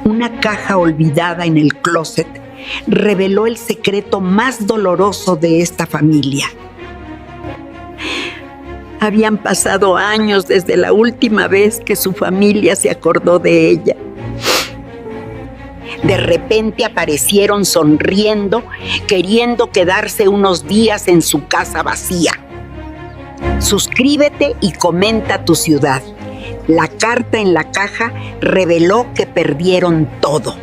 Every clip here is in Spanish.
Una caja olvidada en el closet reveló el secreto más doloroso de esta familia. Habían pasado años desde la última vez que su familia se acordó de ella. De repente aparecieron sonriendo, queriendo quedarse unos días en su casa vacía. Suscríbete y comenta tu ciudad. La carta en la caja reveló que perdieron todo.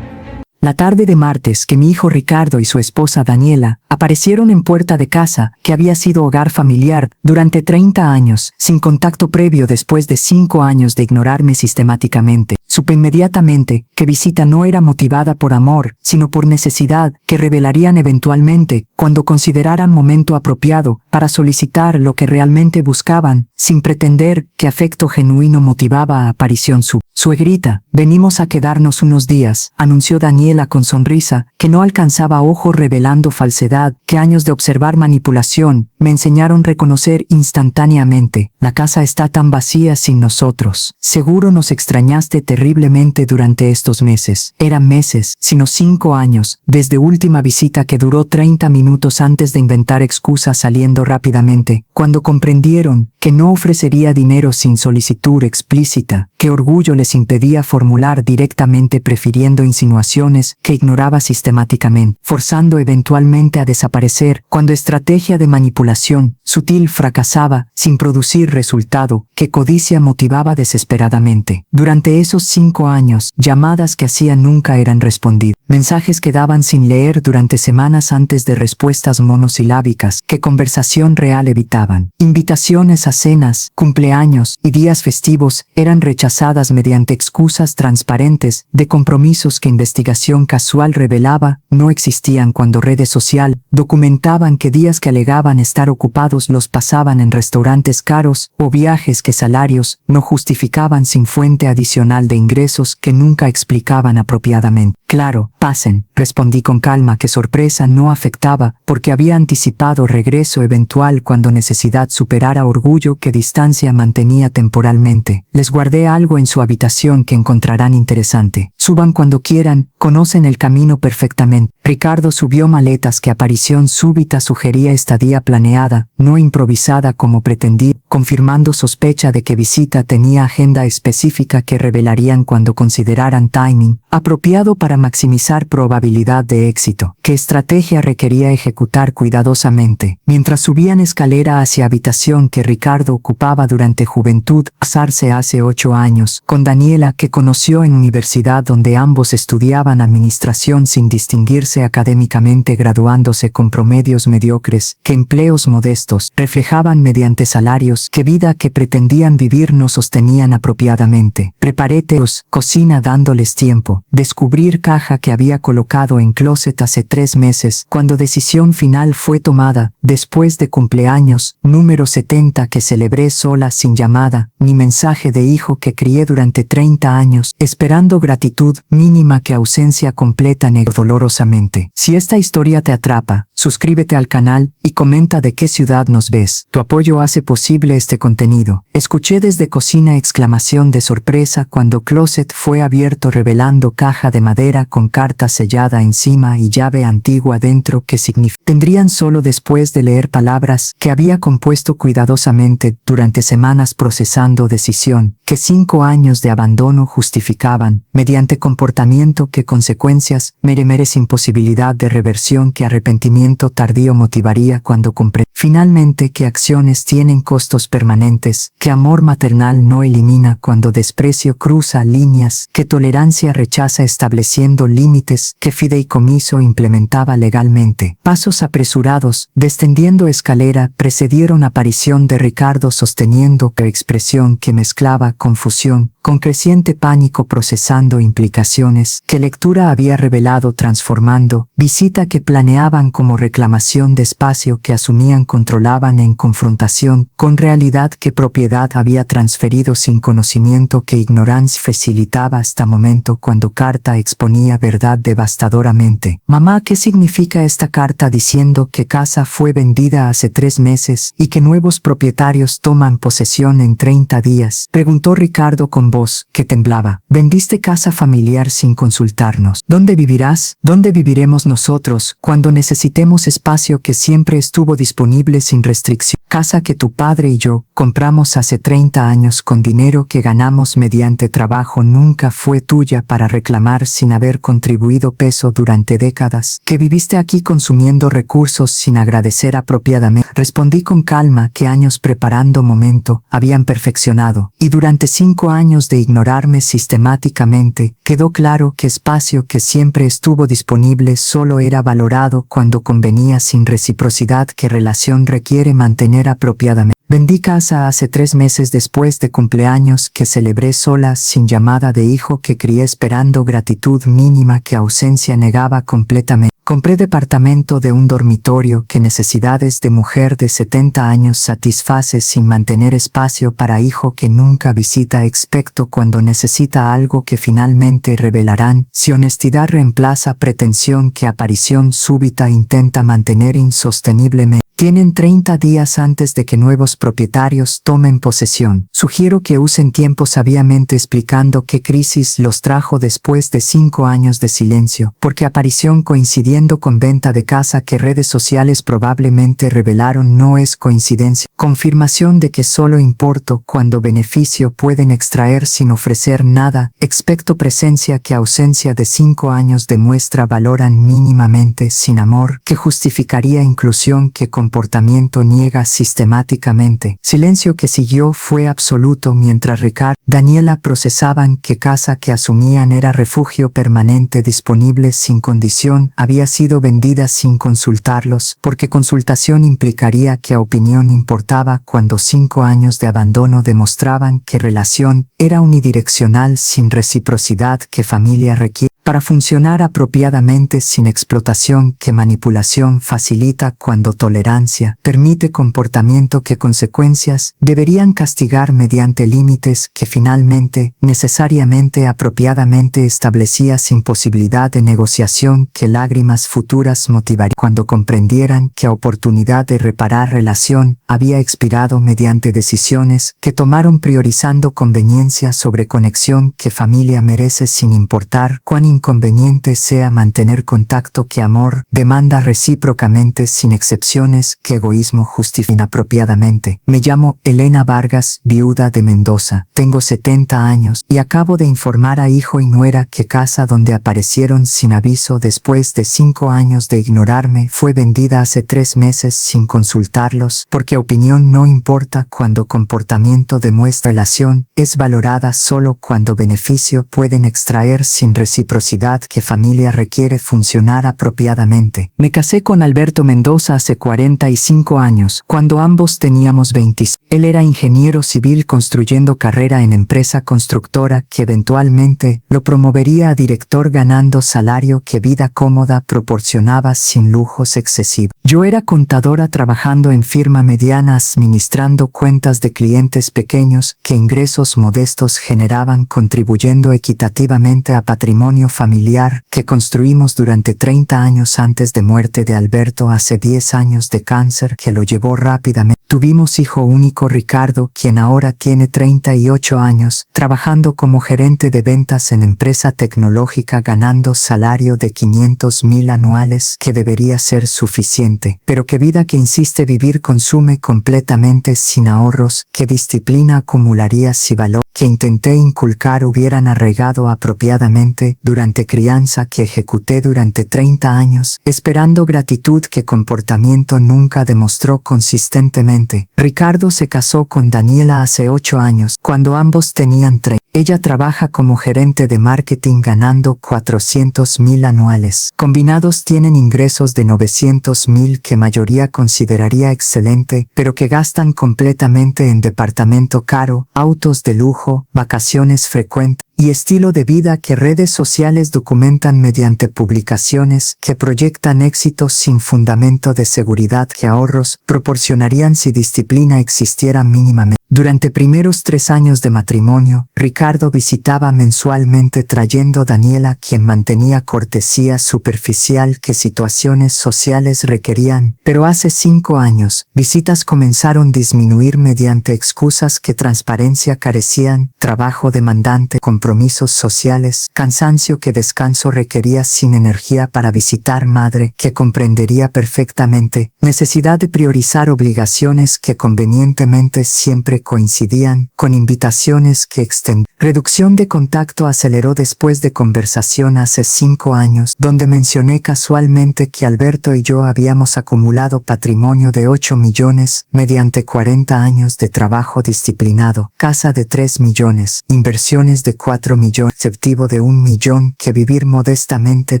La tarde de martes que mi hijo Ricardo y su esposa Daniela aparecieron en puerta de casa que había sido hogar familiar durante 30 años, sin contacto previo después de 5 años de ignorarme sistemáticamente. Supe inmediatamente que visita no era motivada por amor, sino por necesidad, que revelarían eventualmente cuando consideraran momento apropiado para solicitar lo que realmente buscaban, sin pretender que afecto genuino motivaba a aparición su. Suegrita, venimos a quedarnos unos días, anunció Daniela con sonrisa, que no alcanzaba ojo revelando falsedad, que años de observar manipulación me enseñaron a reconocer instantáneamente. La casa está tan vacía sin nosotros. Seguro nos extrañaste terriblemente durante estos meses. Eran meses, sino 5 años, desde última visita que duró 30 minutos antes de inventar excusas saliendo rápidamente, cuando comprendieron que no ofrecería dinero sin solicitud explícita, que orgullo les impedía formular directamente prefiriendo insinuaciones que ignoraba sistemáticamente, forzando eventualmente a desaparecer cuando estrategia de manipulación sutil fracasaba sin producir resultado, que codicia motivaba desesperadamente. Durante esos 5 años, llamadas que hacían nunca eran respondidas, mensajes que daban sin leer durante semanas antes de respuestas monosilábicas que conversación real evitaban. Invitaciones a cenas, cumpleaños y días festivos eran rechazadas mediante excusas transparentes de compromisos que investigación casual revelaba no existían cuando redes social documentaban que días que alegaban estar ocupados los pasaban en restaurantes caros o viajes que salarios no justificaban sin fuente adicional de ingresos que nunca explicaban apropiadamente. Claro, pasen, respondí con calma que sorpresa no afectaba porque había anticipado regreso eventual cuando necesidad superara orgullo que distancia mantenía temporalmente. Les guardé algo en su habitación que encontrarán interesante. Suban cuando quieran, conocen el camino perfectamente. Ricardo subió maletas que aparición súbita sugería estadía planeada, no improvisada como pretendí, confirmando sospecha de que visita tenía agenda específica que revelarían cuando consideraran timing apropiado para maximizar probabilidad de éxito. ¿Qué estrategia requería ejecutar cuidadosamente? Mientras subían escalera hacia habitación que Ricardo ocupaba durante juventud, casarse hace 8 años, con Daniela que conoció en universidad donde ambos estudiaban administración sin distinguirse académicamente graduándose con promedios mediocres, que empleos modestos reflejaban mediante salarios que vida que pretendían vivir no sostenían apropiadamente. Preparé teos, cocina dándoles tiempo, descubrir caja que había colocado en closet hace 3 meses, cuando decisión final fue tomada, después de cumpleaños, número 70 que celebré sola sin llamada, ni mensaje de hijo que crié durante 30 años, esperando gratitud mínima que ausencia completa negó dolorosamente. Si esta historia te atrapa, suscríbete al canal y comenta de qué ciudad nos ves. Tu apoyo hace posible este contenido. Escuché desde cocina exclamación de sorpresa cuando closet fue abierto revelando caja de madera con carta sellada encima y llave antigua dentro que significa. Tendrían solo después de leer palabras que había compuesto cuidadosamente durante semanas procesando decisión, que 5 años de abandono justificaban, mediante comportamiento que consecuencias mere sin posibilidad de reversión que arrepentimiento tardío motivaría cuando compré. Finalmente que acciones tienen costos permanentes, que amor maternal no elimina cuando desprecio cruza líneas, que tolerancia rechaza estableciendo límites, que fideicomiso implementaba legalmente. Pasos apresurados, descendiendo escalera, precedieron aparición de Ricardo sosteniendo que expresión que mezclaba confusión, con creciente pánico procesando implicaciones, que lectura había revelado transformando, visita que planeaban como reclamación de espacio que asumían controlaban en confrontación con realidad que propiedad había transferido sin conocimiento que ignorancia facilitaba hasta momento cuando carta exponía verdad devastadoramente. Mamá, ¿qué significa esta carta diciendo que casa fue vendida hace 3 meses y que nuevos propietarios toman posesión en 30 días? Preguntó Ricardo con voz que temblaba. Vendiste casa familiar sin consultarnos. ¿Dónde vivirás? ¿Dónde viviremos nosotros cuando necesitemos espacio que siempre estuvo disponible sin restricción? Casa que tu padre y yo compramos hace 30 años con dinero que ganamos mediante trabajo nunca fue tuya para reclamar sin haber contribuido peso durante décadas. Que viviste aquí consumiendo recursos sin agradecer apropiadamente. Respondí con calma que años preparando momento habían perfeccionado y durante 5 años de ignorarme sistemáticamente quedó claro que espacio que siempre estuvo disponible solo era valorado cuando convenía sin reciprocidad que relación requiere mantener apropiadamente. Vendí casa hace 3 meses después de cumpleaños que celebré sola sin llamada de hijo que crié esperando gratitud mínima que ausencia negaba completamente. Compré departamento de un dormitorio que necesidades de mujer de 70 años satisface sin mantener espacio para hijo que nunca visita excepto cuando necesita algo que finalmente revelarán si honestidad reemplaza pretensión que aparición súbita intenta mantener insosteniblemente. Tienen 30 días antes de que nuevos propietarios tomen posesión. Sugiero que usen tiempo sabiamente explicando qué crisis los trajo después de 5 años de silencio, porque aparición coincidiendo con venta de casa que redes sociales probablemente revelaron no es coincidencia. Confirmación de que solo importo cuando beneficio pueden extraer sin ofrecer nada, excepto presencia que ausencia de 5 años demuestra valoran mínimamente sin amor, que justificaría inclusión que comportamiento niega sistemáticamente. Silencio que siguió fue absoluto mientras Ricardo y Daniela procesaban que casa que asumían era refugio permanente disponible sin condición había sido vendida sin consultarlos, porque consultación implicaría que opinión importaba cuando 5 años de abandono demostraban que relación era unidireccional sin reciprocidad que familia requiere. Para funcionar apropiadamente sin explotación que manipulación facilita cuando tolerancia permite comportamiento que consecuencias deberían castigar mediante límites que finalmente, necesariamente apropiadamente establecía sin posibilidad de negociación que lágrimas futuras motivarían cuando comprendieran que oportunidad de reparar relación había expirado mediante decisiones que tomaron priorizando conveniencia sobre conexión que familia merece sin importar cuán inconveniente sea mantener contacto que amor demanda recíprocamente sin excepciones que egoísmo justifica inapropiadamente. Me llamo Elena Vargas, viuda de Mendoza. Tengo 70 años y acabo de informar a hijo y nuera que casa donde aparecieron sin aviso después de 5 años de ignorarme fue vendida hace 3 meses sin consultarlos porque opinión no importa cuando comportamiento demuestra relación es valorada solo cuando beneficio pueden extraer sin reciprocidad que familia requiere funcionar apropiadamente. Me casé con Alberto Mendoza hace 45 años, cuando ambos teníamos 20. Él era ingeniero civil construyendo carrera en empresa constructora que eventualmente lo promovería a director ganando salario que vida cómoda proporcionaba sin lujos excesivos. Yo era contadora trabajando en firma mediana administrando cuentas de clientes pequeños que ingresos modestos generaban contribuyendo equitativamente a patrimonio familiar que construimos durante 30 años antes de muerte de Alberto hace 10 años de cáncer que lo llevó rápidamente. Tuvimos hijo único Ricardo, quien ahora tiene 38 años, trabajando como gerente de ventas en empresa tecnológica ganando salario de 500,000 anuales que debería ser suficiente, pero que vida que insiste vivir consume completamente sin ahorros, que disciplina acumularía si valor que intenté inculcar hubieran arraigado apropiadamente durante crianza que ejecuté durante 30 años, esperando gratitud que comportamiento nunca demostró consistentemente. Ricardo se casó con Daniela hace 8 años, cuando ambos tenían 30. Ella trabaja como gerente de marketing ganando 400,000 anuales. Combinados tienen ingresos de 900,000 que mayoría consideraría excelente, pero que gastan completamente en departamento caro, autos de lujo, vacaciones frecuentes y estilo de vida que redes sociales documentan mediante publicaciones que proyectan éxitos sin fundamento de seguridad que ahorros proporcionarían si disciplina existiera mínimamente. Durante primeros 3 años de matrimonio, Ricardo visitaba mensualmente trayendo Daniela, quien mantenía cortesía superficial que situaciones sociales requerían, pero hace 5 años, visitas comenzaron a disminuir mediante excusas que transparencia carecían, trabajo demandante, compromisos sociales, cansancio que descanso requería sin energía para visitar madre, que comprendería perfectamente, necesidad de priorizar obligaciones que convenientemente siempre coincidían, con invitaciones que extendían. Reducción de contacto aceleró después de conversación hace 5 años, donde mencioné casualmente que Alberto y yo habíamos acumulado patrimonio de 8 millones, mediante 40 años de trabajo disciplinado, casa de 3 millones, inversiones de 4 millones, objetivo de 1 millón que vivir modestamente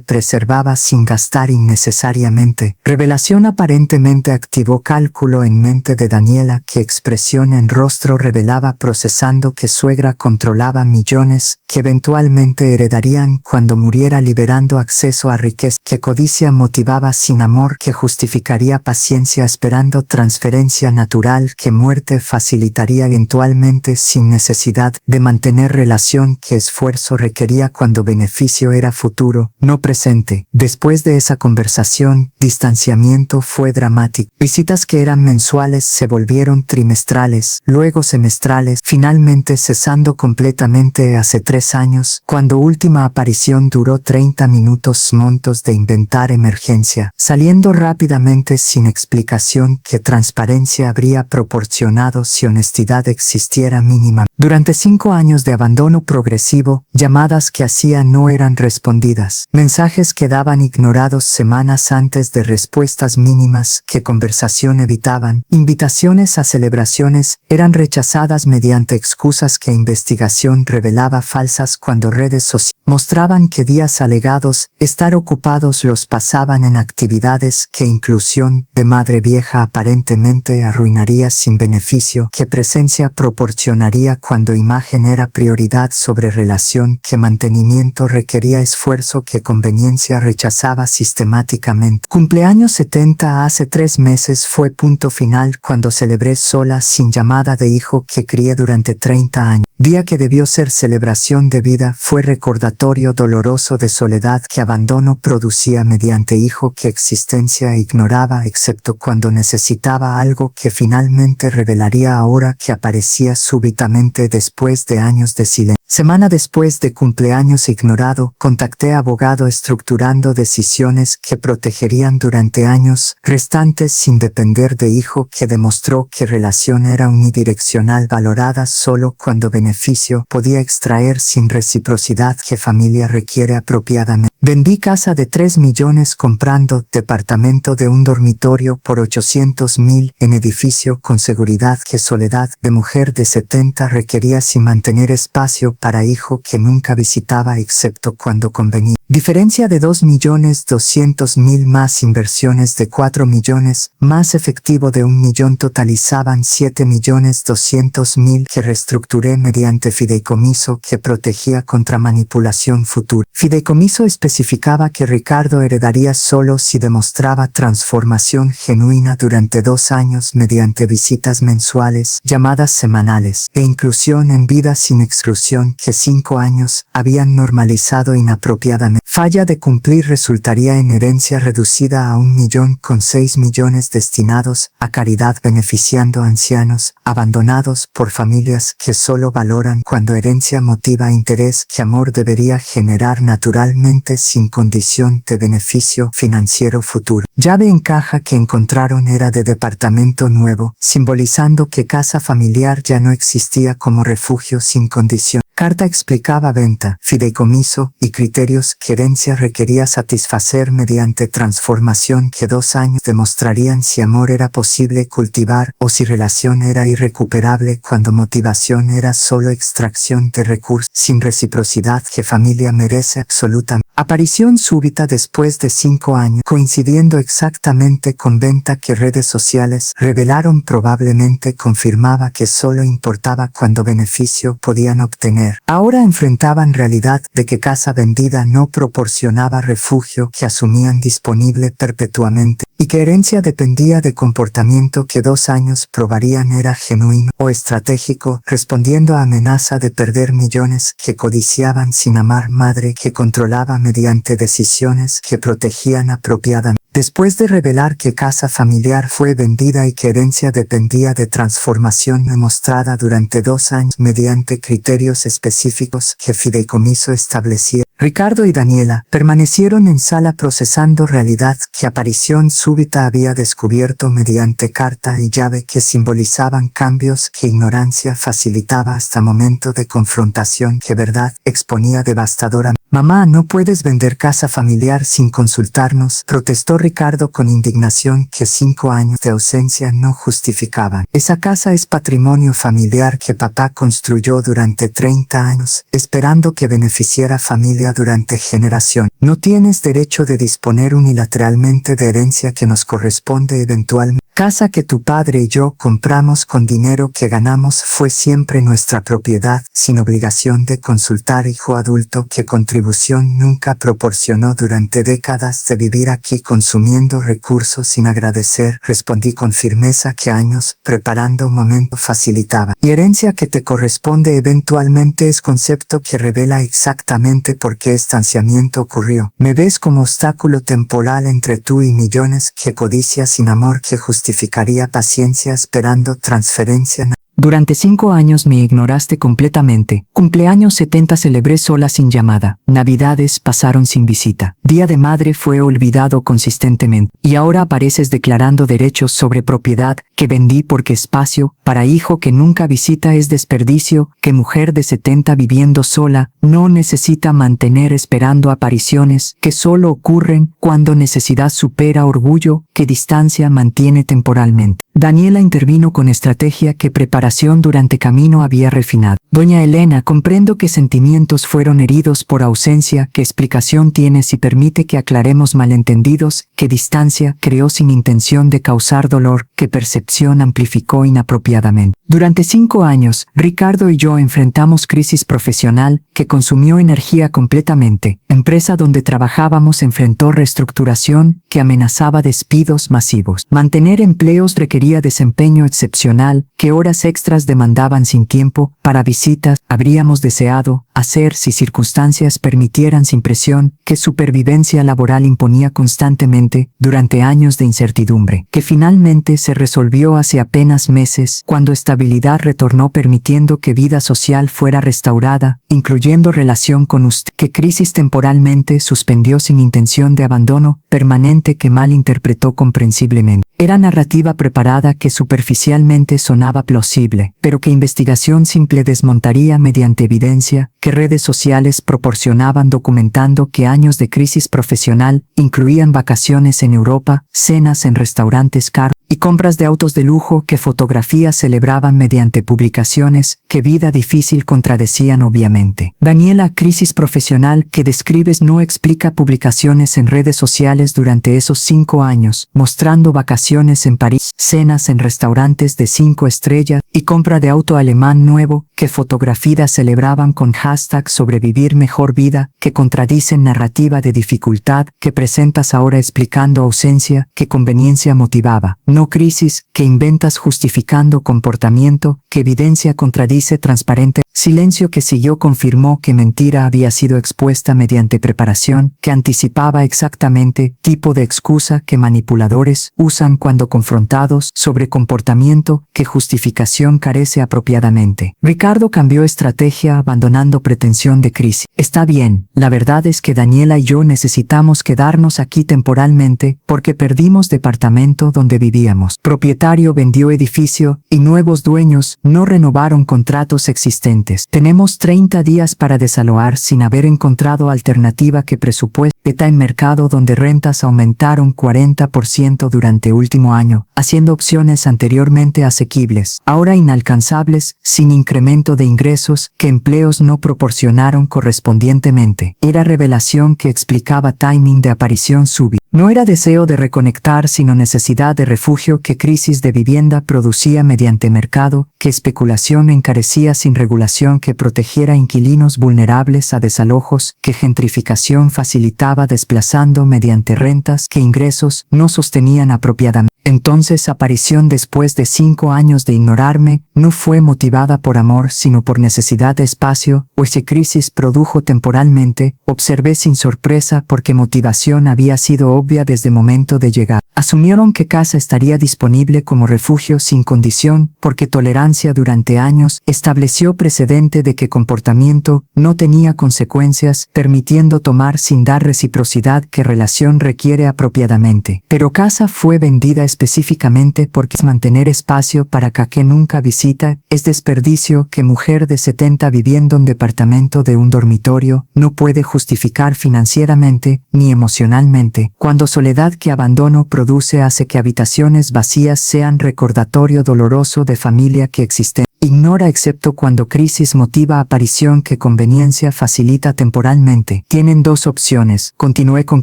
preservaba sin gastar innecesariamente. Revelación aparentemente activó cálculo en mente de Daniela que expresión en rostro revelaba procesando que suegra controlaba millones que eventualmente heredarían cuando muriera liberando acceso a riqueza que codicia motivaba sin amor que justificaría paciencia esperando transferencia natural que muerte facilitaría eventualmente sin necesidad de mantener relación que esfuerzo requería cuando beneficio era futuro, no presente. Después de esa conversación, distanciamiento fue dramático. Visitas que eran mensuales se volvieron trimestrales, luego semestrales, finalmente cesando completamente hace 3 años, cuando última aparición duró 30 minutos montos de inventar emergencia, saliendo rápidamente sin explicación que transparencia habría proporcionado si honestidad existiera mínima. Durante 5 años de abandono progresivo, llamadas que hacía no eran respondidas, mensajes quedaban ignorados semanas antes de respuestas mínimas que conversación evitaban, invitaciones a celebraciones eran rechazadas mediante excusas que investigación revelaba falsas cuando redes sociales mostraban que días alegados estar ocupados los pasaban en actividades que inclusión de madre vieja aparentemente arruinaría sin beneficio que presencia proporcionaría cuando imagen era prioridad sobre relación que mantenimiento requería esfuerzo que conveniencia rechazaba sistemáticamente. Cumpleaños 70 hace 3 meses fue punto final cuando celebré sola sin llamada de hijo que crié durante 30 años. Día que debió ser celebración de vida fue recordatorio doloroso de soledad que abandono producía mediante hijo que existencia ignoraba excepto cuando necesitaba algo que finalmente revelaría ahora que aparecía súbitamente después de años de silencio. Semana después de cumpleaños ignorado, contacté a abogado estructurando decisiones que protegerían durante años restantes sin depender de hijo que demostró que relación era unidireccional valorada solo cuando beneficio podía extraer sin reciprocidad que familia requiere apropiadamente. Vendí casa de 3 millones comprando departamento de un dormitorio por 800,000 en edificio con seguridad que soledad de mujer de 70 requería sin mantener espacio para hijo que nunca visitaba excepto cuando convenía. Diferencia de 2.200.000 más inversiones de 4 millones, más efectivo de 1 millón totalizaban 7.200.000 que reestructuré mediante fideicomiso que protegía contra manipulación futura. Fideicomiso especificaba que Ricardo heredaría solo si demostraba transformación genuina durante 2 años mediante visitas mensuales, llamadas semanales, e inclusión en vida sin exclusión que 5 años habían normalizado inapropiadamente. Falla de cumplir resultaría en herencia reducida a 1 millón con 6 millones destinados a caridad beneficiando a ancianos abandonados por familias que solo valoran cuando herencia motiva interés que amor debería generar naturalmente sin condición de beneficio financiero futuro. Llave en caja que encontraron era de departamento nuevo, simbolizando que casa familiar ya no existía como refugio sin condición. Carta explicaba venta, fideicomiso y criterios que herencia requería satisfacer mediante transformación, que 2 años demostrarían si amor era posible cultivar o si relación era irrecuperable cuando motivación era solo extracción de recursos sin reciprocidad que familia merece absolutamente. Aparición súbita después de 5 años, coincidiendo exactamente con venta que redes sociales revelaron probablemente confirmaba que solo importaba cuando beneficio podían obtener. Ahora enfrentaban realidad de que casa vendida no proporcionaba refugio que asumían disponible perpetuamente y que herencia dependía de comportamiento que 2 años probarían era genuino o estratégico, respondiendo a amenaza de perder millones que codiciaban sin amar, madre que controlaba mediante decisiones que protegían apropiadamente. Después de revelar que casa familiar fue vendida y que herencia dependía de transformación demostrada durante 2 años mediante criterios específicos que fideicomiso establecía, Ricardo y Daniela permanecieron en sala procesando realidad que aparición súbita había descubierto mediante carta y llave que simbolizaban cambios que ignorancia facilitaba hasta momento de confrontación que verdad exponía devastadoramente. Mamá, no puedes vender casa familiar sin consultarnos, protestó Ricardo con indignación que 5 años de ausencia no justificaban. Esa casa es patrimonio familiar que papá construyó durante 30 años, esperando que beneficiara familia durante generación. No tienes derecho de disponer unilateralmente de herencia que nos corresponde eventualmente. Casa que tu padre y yo compramos con dinero que ganamos fue siempre nuestra propiedad, sin obligación de consultar hijo adulto que contribución nunca proporcionó durante décadas de vivir aquí consumiendo recursos sin agradecer. Respondí con firmeza que años preparando un momento facilitaba. Y herencia que te corresponde eventualmente es concepto que revela exactamente por qué estanciamiento ocurrió. Me ves como obstáculo temporal entre tú y millones que codicia sin amor que justificaría paciencia esperando transferencia. Durante 5 años me ignoraste completamente. Cumpleaños 70 celebré sola sin llamada. Navidades pasaron sin visita. Día de madre fue olvidado consistentemente. Y ahora apareces declarando derechos sobre propiedad que vendí porque espacio para hijo que nunca visita es desperdicio, que mujer de 70 viviendo sola no necesita mantener esperando apariciones que solo ocurren cuando necesidad supera orgullo, que distancia mantiene temporalmente. Daniela intervino con estrategia que preparación durante camino había refinado. Doña Elena, comprendo que sentimientos fueron heridos por ausencia, qué explicación tiene si permite que aclaremos malentendidos, qué distancia creó sin intención de causar dolor, qué percepción amplificó inapropiadamente. Durante 5 años, Ricardo y yo enfrentamos crisis profesional que consumió energía completamente. Empresa donde trabajábamos enfrentó reestructuración que amenazaba despidos masivos. Mantener empleos requería desempeño excepcional que horas extras demandaban sin tiempo para visitas. Habríamos deseado hacer si circunstancias permitieran sin presión, que supervivencia laboral imponía constantemente durante años de incertidumbre, que finalmente se resolvió hace apenas meses cuando estabilidad retornó permitiendo que vida social fuera restaurada, incluyendo relación con usted, que crisis temporalmente suspendió sin intención de abandono permanente que mal interpretó comprensiblemente. Era narrativa preparada que superficialmente sonaba plausible, pero que investigación simple desmontaría mediante evidencia, que redes sociales proporcionaban documentando que años de crisis profesional incluían vacaciones en Europa, cenas en restaurantes caros y compras de autos de lujo que fotografías celebraban mediante publicaciones que vida difícil contradecían obviamente. Daniela, crisis profesional que describes no explica publicaciones en redes sociales durante esos 5 años, mostrando vacaciones en París, cenas en restaurantes de 5 estrellas y compra de auto alemán nuevo que fotografías celebraban con hashtag sobrevivir mejor vida, que contradicen narrativa de dificultad que presentas ahora explicando ausencia que conveniencia motivaba. No crisis que inventas justificando comportamiento que evidencia contradice transparente. Silencio que siguió confirmó que mentira había sido expuesta mediante preparación que anticipaba exactamente tipo de excusa que manipuladores usan cuando confrontados sobre comportamiento que justificación carece apropiadamente. Ricardo cambió estrategia abandonando pretensión de crisis. Está bien, la verdad es que Daniela y yo necesitamos quedarnos aquí temporalmente porque perdimos departamento donde vivíamos. Propietario vendió edificio y nuevos dueños no renovaron contratos existentes. siguientes. Tenemos 30 días para desalojar sin haber encontrado alternativa que presupueste. Está en mercado donde rentas aumentaron 40% durante último año, haciendo opciones anteriormente asequibles, ahora inalcanzables, sin incremento de ingresos, que empleos no proporcionaron correspondientemente. Era revelación que explicaba timing de aparición súbita. No era deseo de reconectar, sino necesidad de refugio que crisis de vivienda producía mediante mercado, que especulación encarecía sin regulación que protegiera inquilinos vulnerables a desalojos, que gentrificación facilitaba desplazando mediante rentas que ingresos no sostenían apropiadamente. Entonces aparición después de 5 años de ignorarme, no fue motivada por amor sino por necesidad de espacio, o esa crisis produjo temporalmente, observé sin sorpresa porque motivación había sido obvia desde momento de llegar. Asumieron que casa estaría disponible como refugio sin condición, porque tolerancia durante años estableció precedente de que comportamiento no tenía consecuencias, permitiendo tomar sin dar reciprocidad que relación requiere apropiadamente. Pero casa fue vendida específicamente porque mantener espacio para que nunca visita es desperdicio que mujer de 70 viviendo en departamento de un dormitorio no puede justificar financieramente ni emocionalmente, cuando soledad que abandono produce hace que habitaciones vacías sean recordatorio doloroso de familia que existe. Ignora excepto cuando crisis motiva aparición que conveniencia facilita temporalmente. Tienen 2 opciones. Continué con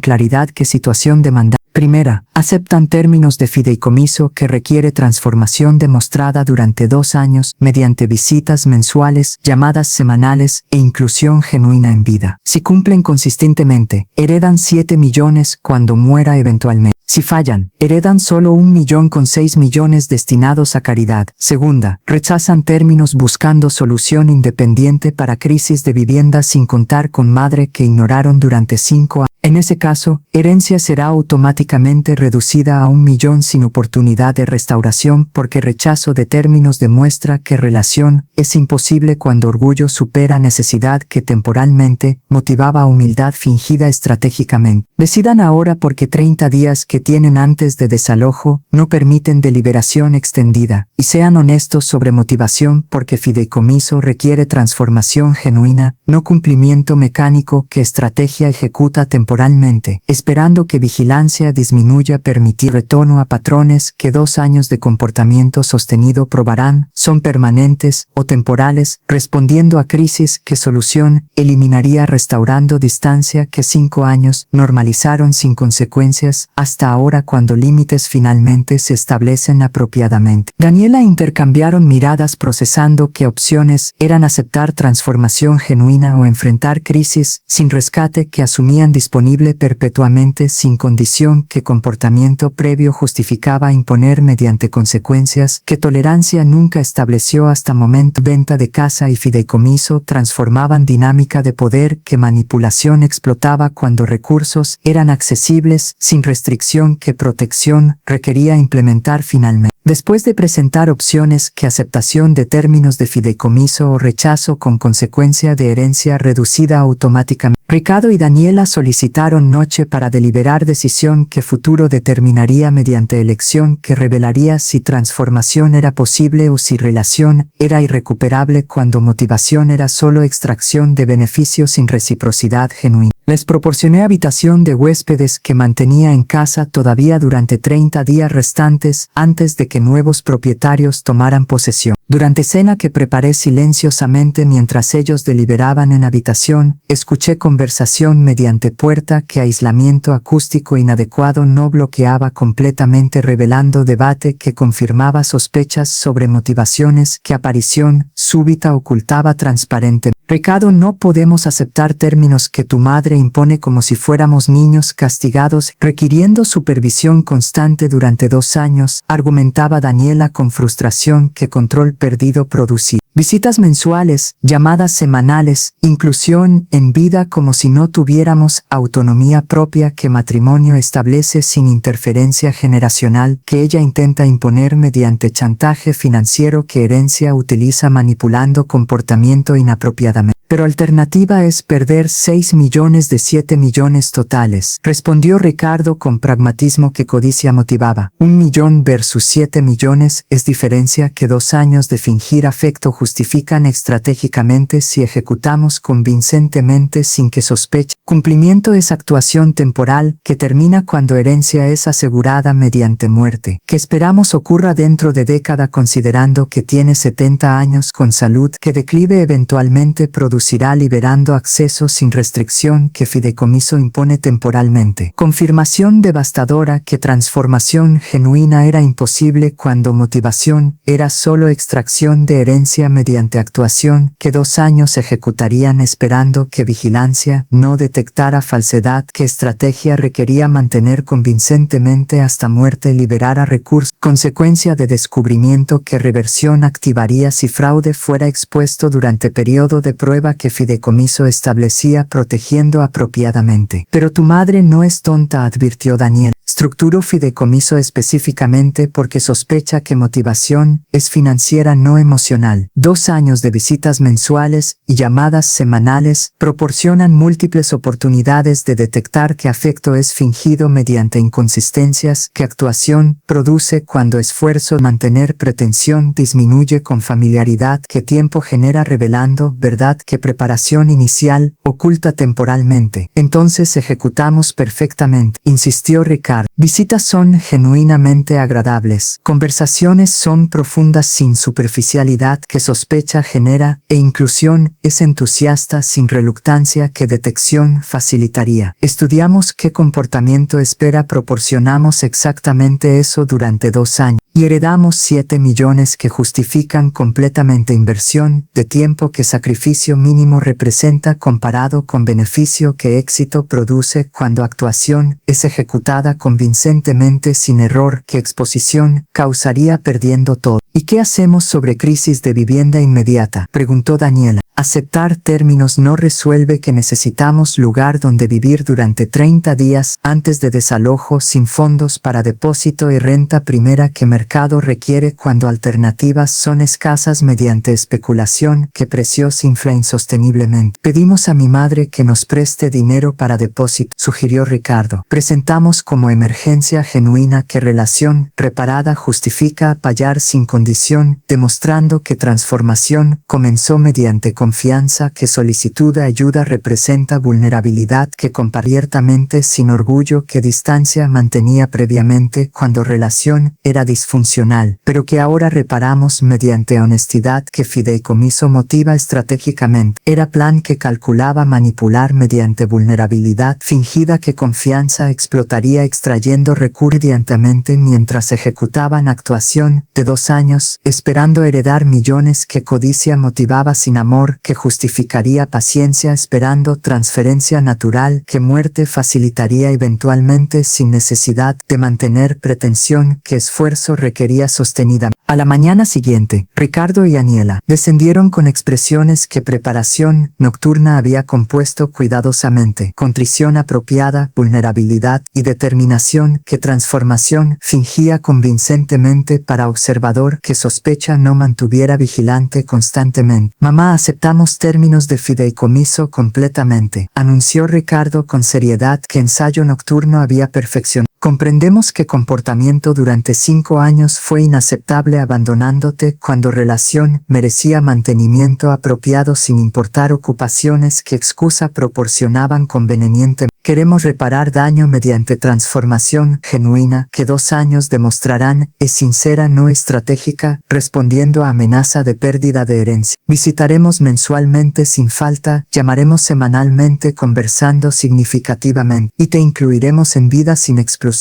claridad que situación demanda. Primera, aceptan términos de fideicomiso que requiere transformación demostrada durante 2 años mediante visitas mensuales, llamadas semanales e inclusión genuina en vida. Si cumplen consistentemente, heredan 7 millones cuando muera eventualmente. Si fallan, heredan solo 1 millón con 6 millones destinados a caridad. Segunda, rechazan términos buscando solución independiente para crisis de vivienda sin contar con madre que ignoraron durante 5 años. En ese caso, herencia será automáticamente reducida a 1 millón sin oportunidad de restauración porque rechazo de términos demuestra que relación es imposible cuando orgullo supera necesidad que temporalmente motivaba humildad fingida estratégicamente. Decidan ahora porque 30 días que tienen antes de desalojo no permiten deliberación extendida y sean honestos sobre motivación porque fideicomiso requiere transformación genuina, no cumplimiento mecánico que estrategia ejecuta temporalmente, esperando que vigilancia disminuya permitir retorno a patrones que 2 años de comportamiento sostenido probarán son permanentes o temporales, respondiendo a crisis que solución eliminaría restaurando distancia que 5 años normalizaron sin consecuencias hasta ahora cuando límites finalmente se establecen apropiadamente. Daniela intercambiaron miradas procesando qué opciones eran aceptar transformación genuina o enfrentar crisis sin rescate que asumían disponible perpetuamente sin condición que comportamiento previo justificaba imponer mediante consecuencias que tolerancia nunca estableció hasta momento. Venta de casa y fideicomiso transformaban dinámica de poder que manipulación explotaba cuando recursos eran accesibles sin restricción que protección requería implementar finalmente. Después de presentar opciones que aceptación de términos de fideicomiso o rechazo con consecuencia de herencia reducida automáticamente, Ricardo y Daniela solicitaron noche para deliberar decisión que futuro determinaría mediante elección que revelaría si transformación era posible o si relación era irrecuperable cuando motivación era solo extracción de beneficios sin reciprocidad genuina. Les proporcioné habitación de huéspedes que mantenía en casa todavía durante 30 días restantes antes de que nuevos propietarios tomaran posesión. Durante cena que preparé silenciosamente mientras ellos deliberaban en habitación, escuché conversación mediante puerta que aislamiento acústico inadecuado no bloqueaba completamente revelando debate que confirmaba sospechas sobre motivaciones que aparición súbita ocultaba transparentemente. Ricardo, no podemos aceptar términos que tu madre impone como si fuéramos niños castigados, requiriendo supervisión constante durante 2 años, argumentaba Daniela con frustración que control perdido producía. Visitas mensuales, llamadas semanales, inclusión en vida como si no tuviéramos autonomía propia que matrimonio establece sin interferencia generacional que ella intenta imponer mediante chantaje financiero que herencia utiliza manipulando comportamiento inapropiadamente. Pero alternativa es perder 6 millones de 7 millones totales, respondió Ricardo con pragmatismo que codicia motivaba. 1 millón versus 7 millones es diferencia que 2 años de fingir afecto justifican estratégicamente si ejecutamos convincentemente sin que sospeche. Cumplimiento es actuación temporal que termina cuando herencia es asegurada mediante muerte, que esperamos ocurra dentro de década considerando que tiene 70 años con salud, que declive eventualmente producirá liberando acceso sin restricción que fideicomiso impone temporalmente. Confirmación devastadora que transformación genuina era imposible cuando motivación era solo extracción de herencia mediante actuación que 2 años ejecutarían esperando que vigilancia no detectara falsedad, que estrategia requería mantener convincentemente hasta muerte liberara recursos, consecuencia de descubrimiento que reversión activaría si fraude fuera expuesto durante periodo de prueba que fideicomiso establecía protegiendo apropiadamente. Pero tu madre no es tonta, advirtió Daniel. Estructuró fideicomiso específicamente porque sospecha que motivación es financiera no emocional. 2 años de visitas mensuales y llamadas semanales proporcionan múltiples oportunidades de detectar que afecto es fingido mediante inconsistencias, que actuación produce cuando esfuerzo mantener pretensión disminuye con familiaridad, que tiempo genera revelando verdad, que preparación inicial oculta temporalmente. Entonces ejecutamos perfectamente, insistió Ricardo. Visitas son genuinamente agradables. Conversaciones son profundas sin superficialidad que sospecha genera, e inclusión es entusiasta sin reluctancia que detección facilitaría. Estudiamos qué comportamiento espera, proporcionamos exactamente eso durante 2 años. Y heredamos 7 millones que justifican completamente inversión de tiempo que sacrificio mínimo representa comparado con beneficio que éxito produce cuando actuación es ejecutada convincentemente sin error, que exposición causaría perdiendo todo. ¿Y qué hacemos sobre crisis de vivienda inmediata?, preguntó Daniela. Aceptar términos no resuelve que necesitamos lugar donde vivir durante 30 días antes de desalojo sin fondos para depósito y renta primera que mercado requiere cuando alternativas son escasas mediante especulación que precios infla insosteniblemente. Pedimos a mi madre que nos preste dinero para depósito, sugirió Ricardo. Presentamos como emergencia genuina que relación reparada justifica payar sin condición, demostrando que transformación comenzó mediante confianza, que solicitud de ayuda representa vulnerabilidad, que compartiertamente sin orgullo, que distancia mantenía previamente cuando relación era disfuncional, pero que ahora reparamos mediante honestidad, que fideicomiso motiva estratégicamente. Era plan que calculaba manipular mediante vulnerabilidad fingida, que confianza explotaría extrayendo recurrentemente mientras ejecutaban actuación de 2 años, esperando heredar millones, que codicia motivaba sin amor, que justificaría paciencia esperando transferencia natural, que muerte facilitaría eventualmente sin necesidad de mantener pretensión, que esfuerzo requería sostenida. A la mañana siguiente, Ricardo y Daniela descendieron con expresiones que preparación nocturna había compuesto cuidadosamente, contrición apropiada, vulnerabilidad y determinación, que transformación fingía convincentemente para observador, que sospecha no mantuviera vigilante constantemente. Mamá, aceptamos términos de fideicomiso completamente, anunció Ricardo con seriedad, que ensayo nocturno había perfeccionado. Comprendemos que comportamiento durante 5 años fue inaceptable abandonándote cuando relación merecía mantenimiento apropiado sin importar ocupaciones que excusa proporcionaban convenientemente. Queremos reparar daño mediante transformación genuina que 2 años demostrarán es sincera no estratégica, respondiendo a amenaza de pérdida de herencia. Visitaremos mensualmente sin falta, llamaremos semanalmente conversando significativamente, y te incluiremos en vida sin exclusión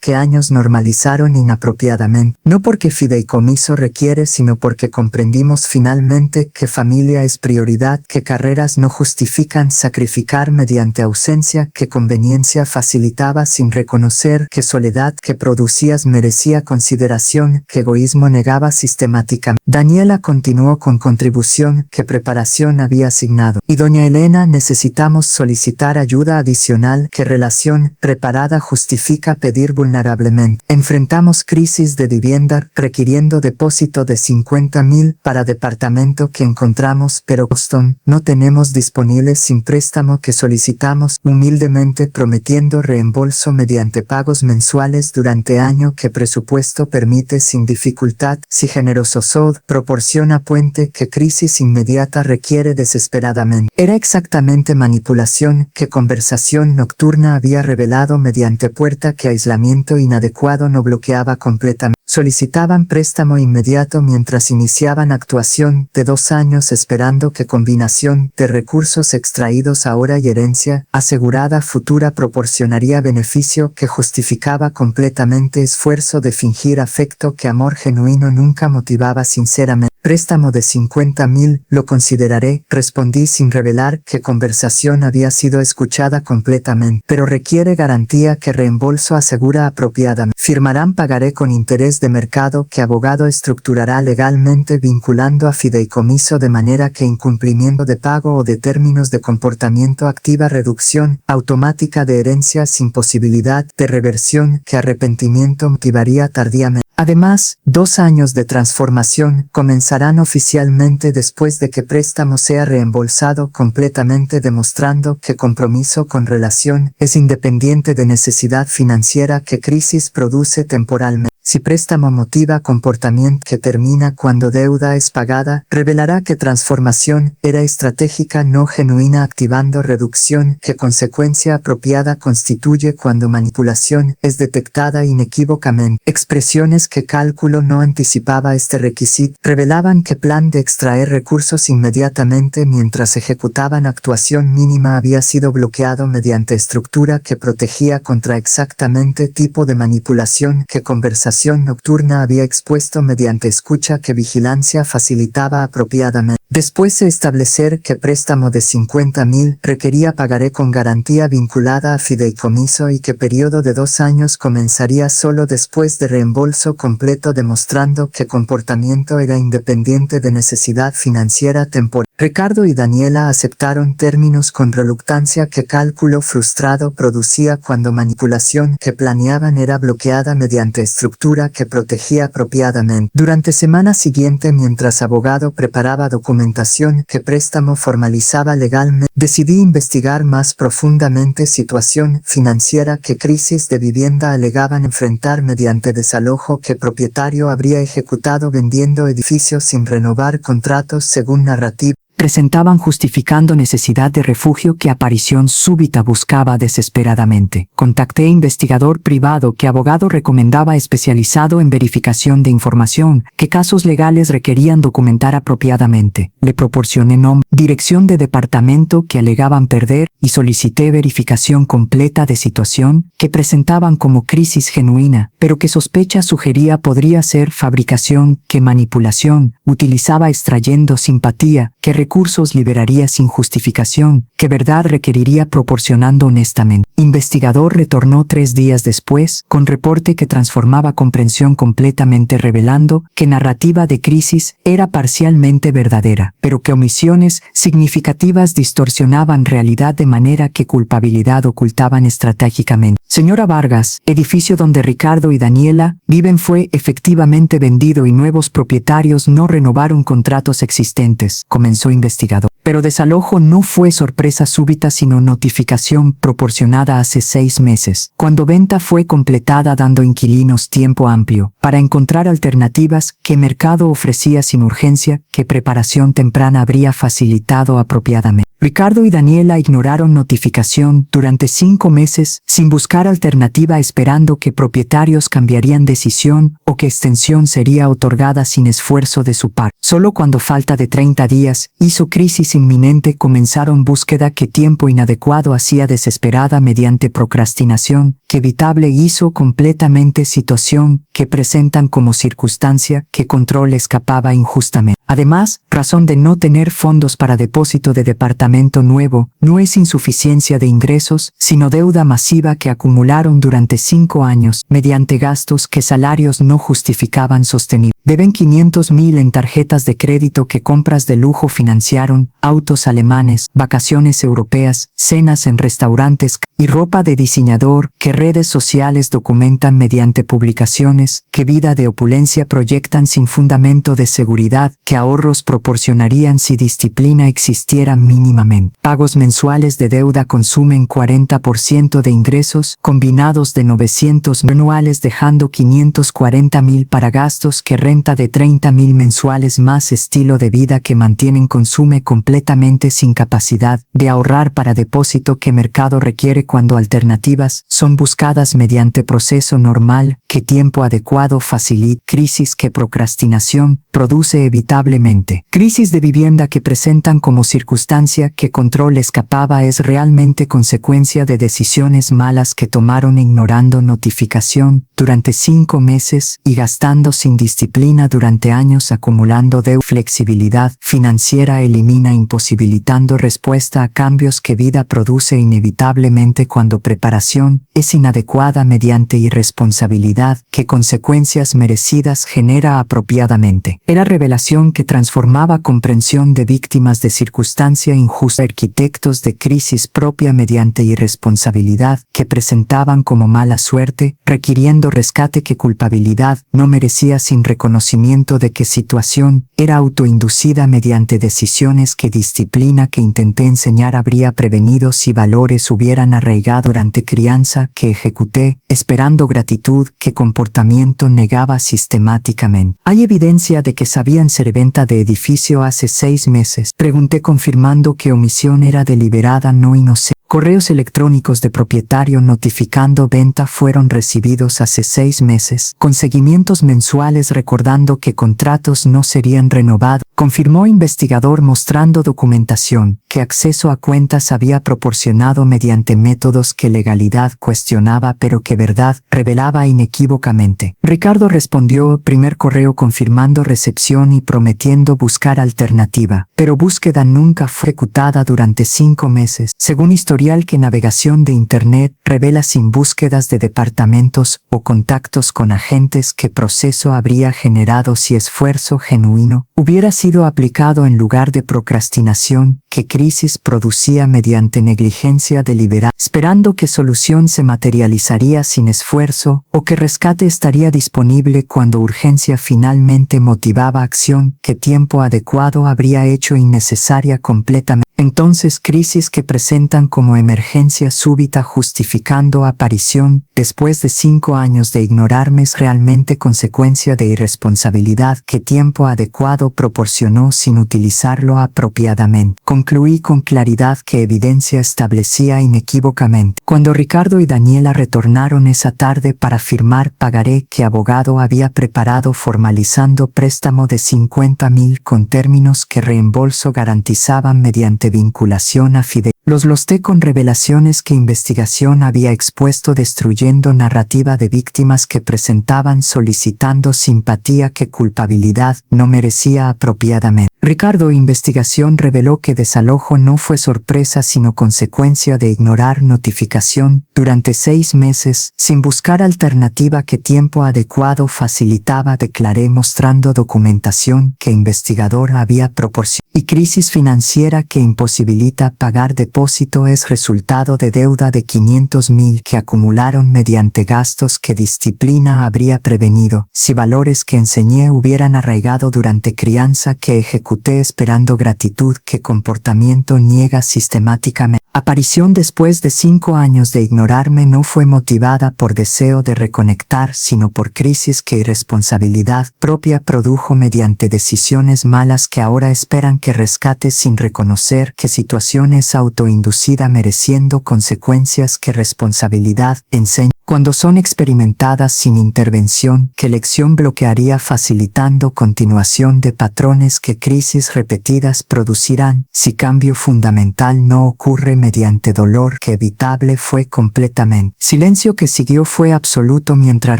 que años normalizaron inapropiadamente. No porque fideicomiso requiere, sino porque comprendimos finalmente que familia es prioridad, que carreras no justifican sacrificar mediante ausencia, que conveniencia facilitaba sin reconocer, que soledad que producías merecía consideración, que egoísmo negaba sistemáticamente. Daniela continuó con contribución que preparación había asignado. Y doña Elena, necesitamos solicitar ayuda adicional, que relación preparada justifica pedir vulnerablemente. Enfrentamos crisis de vivienda requiriendo depósito de 50,000 para departamento que encontramos, pero Boston no tenemos disponible sin préstamo que solicitamos humildemente prometiendo reembolso mediante pagos mensuales durante año que presupuesto permite sin dificultad. Si generoso SOD proporciona puente que crisis inmediata requiere desesperadamente. Era exactamente manipulación que conversación nocturna había revelado mediante puerta que aislamiento inadecuado no bloqueaba completamente. Solicitaban préstamo inmediato mientras iniciaban actuación de 2 años esperando que combinación de recursos extraídos ahora y herencia asegurada futura proporcionaría beneficio que justificaba completamente esfuerzo de fingir afecto que amor genuino nunca motivaba sinceramente. Préstamo de 50,000, lo consideraré, respondí sin revelar que conversación había sido escuchada completamente, pero requiere garantía que reembolso asegura apropiadamente. Firmarán pagaré con interés de mercado que abogado estructurará legalmente vinculando a fideicomiso de manera que incumplimiento de pago o de términos de comportamiento activa reducción automática de herencia sin posibilidad de reversión que arrepentimiento motivaría tardíamente. Además, 2 años de transformación comenzarán oficialmente después de que préstamo sea reembolsado completamente demostrando que compromiso con relación es independiente de necesidad financiera que crisis produce temporalmente. Si préstamo motiva comportamiento que termina cuando deuda es pagada, revelará que transformación era estratégica no genuina activando reducción que consecuencia apropiada constituye cuando manipulación es detectada inequívocamente. Expresiones que cálculo no anticipaba este requisito revelaban que plan de extraer recursos inmediatamente mientras ejecutaban actuación mínima había sido bloqueado mediante estructura que protegía contra exactamente tipo de manipulación que conversación nocturna había expuesto mediante escucha que vigilancia facilitaba apropiadamente. Después de establecer que préstamo de 50,000 requería pagaré con garantía vinculada a fideicomiso y que periodo de 2 años comenzaría solo después de reembolso completo demostrando que comportamiento era independiente de necesidad financiera temporal. Ricardo y Daniela aceptaron términos con reluctancia que cálculo frustrado producía cuando manipulación que planeaban era bloqueada mediante estructura que protegía apropiadamente. Durante semana siguiente mientras abogado preparaba documentación que préstamo formalizaba legalmente, decidí investigar más profundamente situación financiera que crisis de vivienda alegaban enfrentar mediante desalojo que propietario habría ejecutado vendiendo edificios sin renovar contratos según narrativa. Presentaban justificando necesidad de refugio que aparición súbita buscaba desesperadamente. Contacté investigador privado que abogado recomendaba especializado en verificación de información que casos legales requerían documentar apropiadamente. Le proporcioné nombre, dirección de departamento que alegaban perder y solicité verificación completa de situación que presentaban como crisis genuina, pero que sospecha sugería podría ser fabricación que manipulación utilizaba extrayendo simpatía que recursos liberaría sin justificación, que verdad requeriría proporcionando honestamente. Investigador retornó 3 días después, con reporte que transformaba comprensión completamente revelando que narrativa de crisis era parcialmente verdadera, pero que omisiones significativas distorsionaban realidad de manera que culpabilidad ocultaban estratégicamente. Señora Vargas, edificio donde Ricardo y Daniela viven fue efectivamente vendido y nuevos propietarios no renovaron contratos existentes, comenzó investigador. Pero desalojo no fue sorpresa súbita sino notificación proporcionada hace 6 meses, cuando venta fue completada dando inquilinos tiempo amplio para encontrar alternativas que mercado ofrecía sin urgencia que preparación temprana habría facilitado apropiadamente. Ricardo y Daniela ignoraron notificación durante 5 meses sin buscar alternativa esperando que propietarios cambiarían decisión o que extensión sería otorgada sin esfuerzo de su parte. Solo cuando falta de 30 días hizo crisis inminente comenzaron búsqueda que tiempo inadecuado hacía desesperada mediante procrastinación que evitable hizo completamente situación que presentan como circunstancia que control escapaba injustamente. Además, razón de no tener fondos para depósito de departamento nuevo no es insuficiencia de ingresos, sino deuda masiva que acumularon durante 5 años mediante gastos que salarios no justificaban sostener. Deben 500.000 en tarjetas de crédito que compras de lujo financiaron, autos alemanes, vacaciones europeas, cenas en restaurantes y ropa de diseñador que redes sociales documentan mediante publicaciones, que vida de opulencia proyectan sin fundamento de seguridad, que ahorros proporcionarían si disciplina existiera mínimamente. Pagos mensuales de deuda consumen 40% de ingresos, combinados de 900 anuales dejando 540.000 para gastos que renta de 30.000 mensuales más estilo de vida que mantienen consume completamente sin capacidad de ahorrar para depósito que mercado requiere cuando alternativas son buscadas mediante proceso normal, que tiempo adecuado facilita, crisis que procrastinación produce evitablemente. Crisis de vivienda que presentan como circunstancia que control escapaba es realmente consecuencia de decisiones malas que tomaron ignorando notificación durante 5 meses y gastando sin disciplina durante años acumulando deuda. Flexibilidad financiera elimina imposibilitando respuesta a cambios que vida produce inevitablemente cuando preparación es inadecuada mediante irresponsabilidad que consecuencias merecidas genera apropiadamente. Era revelación que transformaba comprensión de víctimas de circunstancia injusta, arquitectos de crisis propia mediante irresponsabilidad que presentaban como mala suerte, requiriendo rescate que culpabilidad no merecía sin reconocimiento de que situación era autoinducida mediante decisiones que disciplina que intenté enseñar habría prevenido si valores hubieran arraigado durante crianza que ejecuté, esperando gratitud que comportamiento negaba sistemáticamente. Hay evidencia de que sabían serventa de edificio hace 6 meses. Pregunté confirmando que omisión era deliberada no inocente. Correos electrónicos de propietario notificando venta fueron recibidos hace 6 meses, con seguimientos mensuales recordando que contratos no serían renovados. Confirmó investigador mostrando documentación que acceso a cuentas había proporcionado mediante métodos que legalidad cuestionaba pero que verdad revelaba inequívocamente. Ricardo respondió primer correo confirmando recepción y prometiendo buscar alternativa, pero búsqueda nunca fue ejecutada durante 5 meses. Según historial que navegación de Internet revela sin búsquedas de departamentos o contactos con agentes que proceso habría generado si esfuerzo genuino hubiera sido aplicado en lugar de procrastinación, que crisis producía mediante negligencia deliberada, esperando que solución se materializaría sin esfuerzo o que rescate estaría disponible cuando urgencia finalmente motivaba acción, que tiempo adecuado habría hecho innecesaria completamente. Entonces crisis que presentan como emergencia súbita justificando aparición después de 5 años de ignorarme es realmente consecuencia de irresponsabilidad que tiempo adecuado proporcionó sin utilizarlo apropiadamente. Concluí con claridad que evidencia establecía inequívocamente. Cuando Ricardo y Daniela retornaron esa tarde para firmar pagaré que abogado había preparado formalizando préstamo de 50.000 con términos que reembolso garantizaban mediante vinculación a fidelidad. Los losté con revelaciones que investigación había expuesto destruyendo narrativa de víctimas que presentaban solicitando simpatía que culpabilidad no merecía apropiadamente. Ricardo investigación reveló que desalojo no fue sorpresa sino consecuencia de ignorar notificación durante 6 meses sin buscar alternativa que tiempo adecuado facilitaba declaré mostrando documentación que investigador había proporcionado y crisis financiera que imposibilita pagar depósito es resultado de deuda de 500.000 que acumularon mediante gastos que disciplina habría prevenido si valores que enseñé hubieran arraigado durante crianza que ejecuté esperando gratitud que comportamiento niega sistemáticamente. Aparición después de 5 años de ignorarme no fue motivada por deseo de reconectar sino por crisis que irresponsabilidad propia produjo mediante decisiones malas que ahora esperan que rescate sin reconocer que situación es autoinducida mereciendo consecuencias que responsabilidad enseña. cuando son experimentadas sin intervención, ¿qué lección bloquearía facilitando continuación de patrones que crisis repetidas producirán si cambio fundamental no ocurre mediante dolor que evitable fue completamente? Silencio que siguió fue absoluto mientras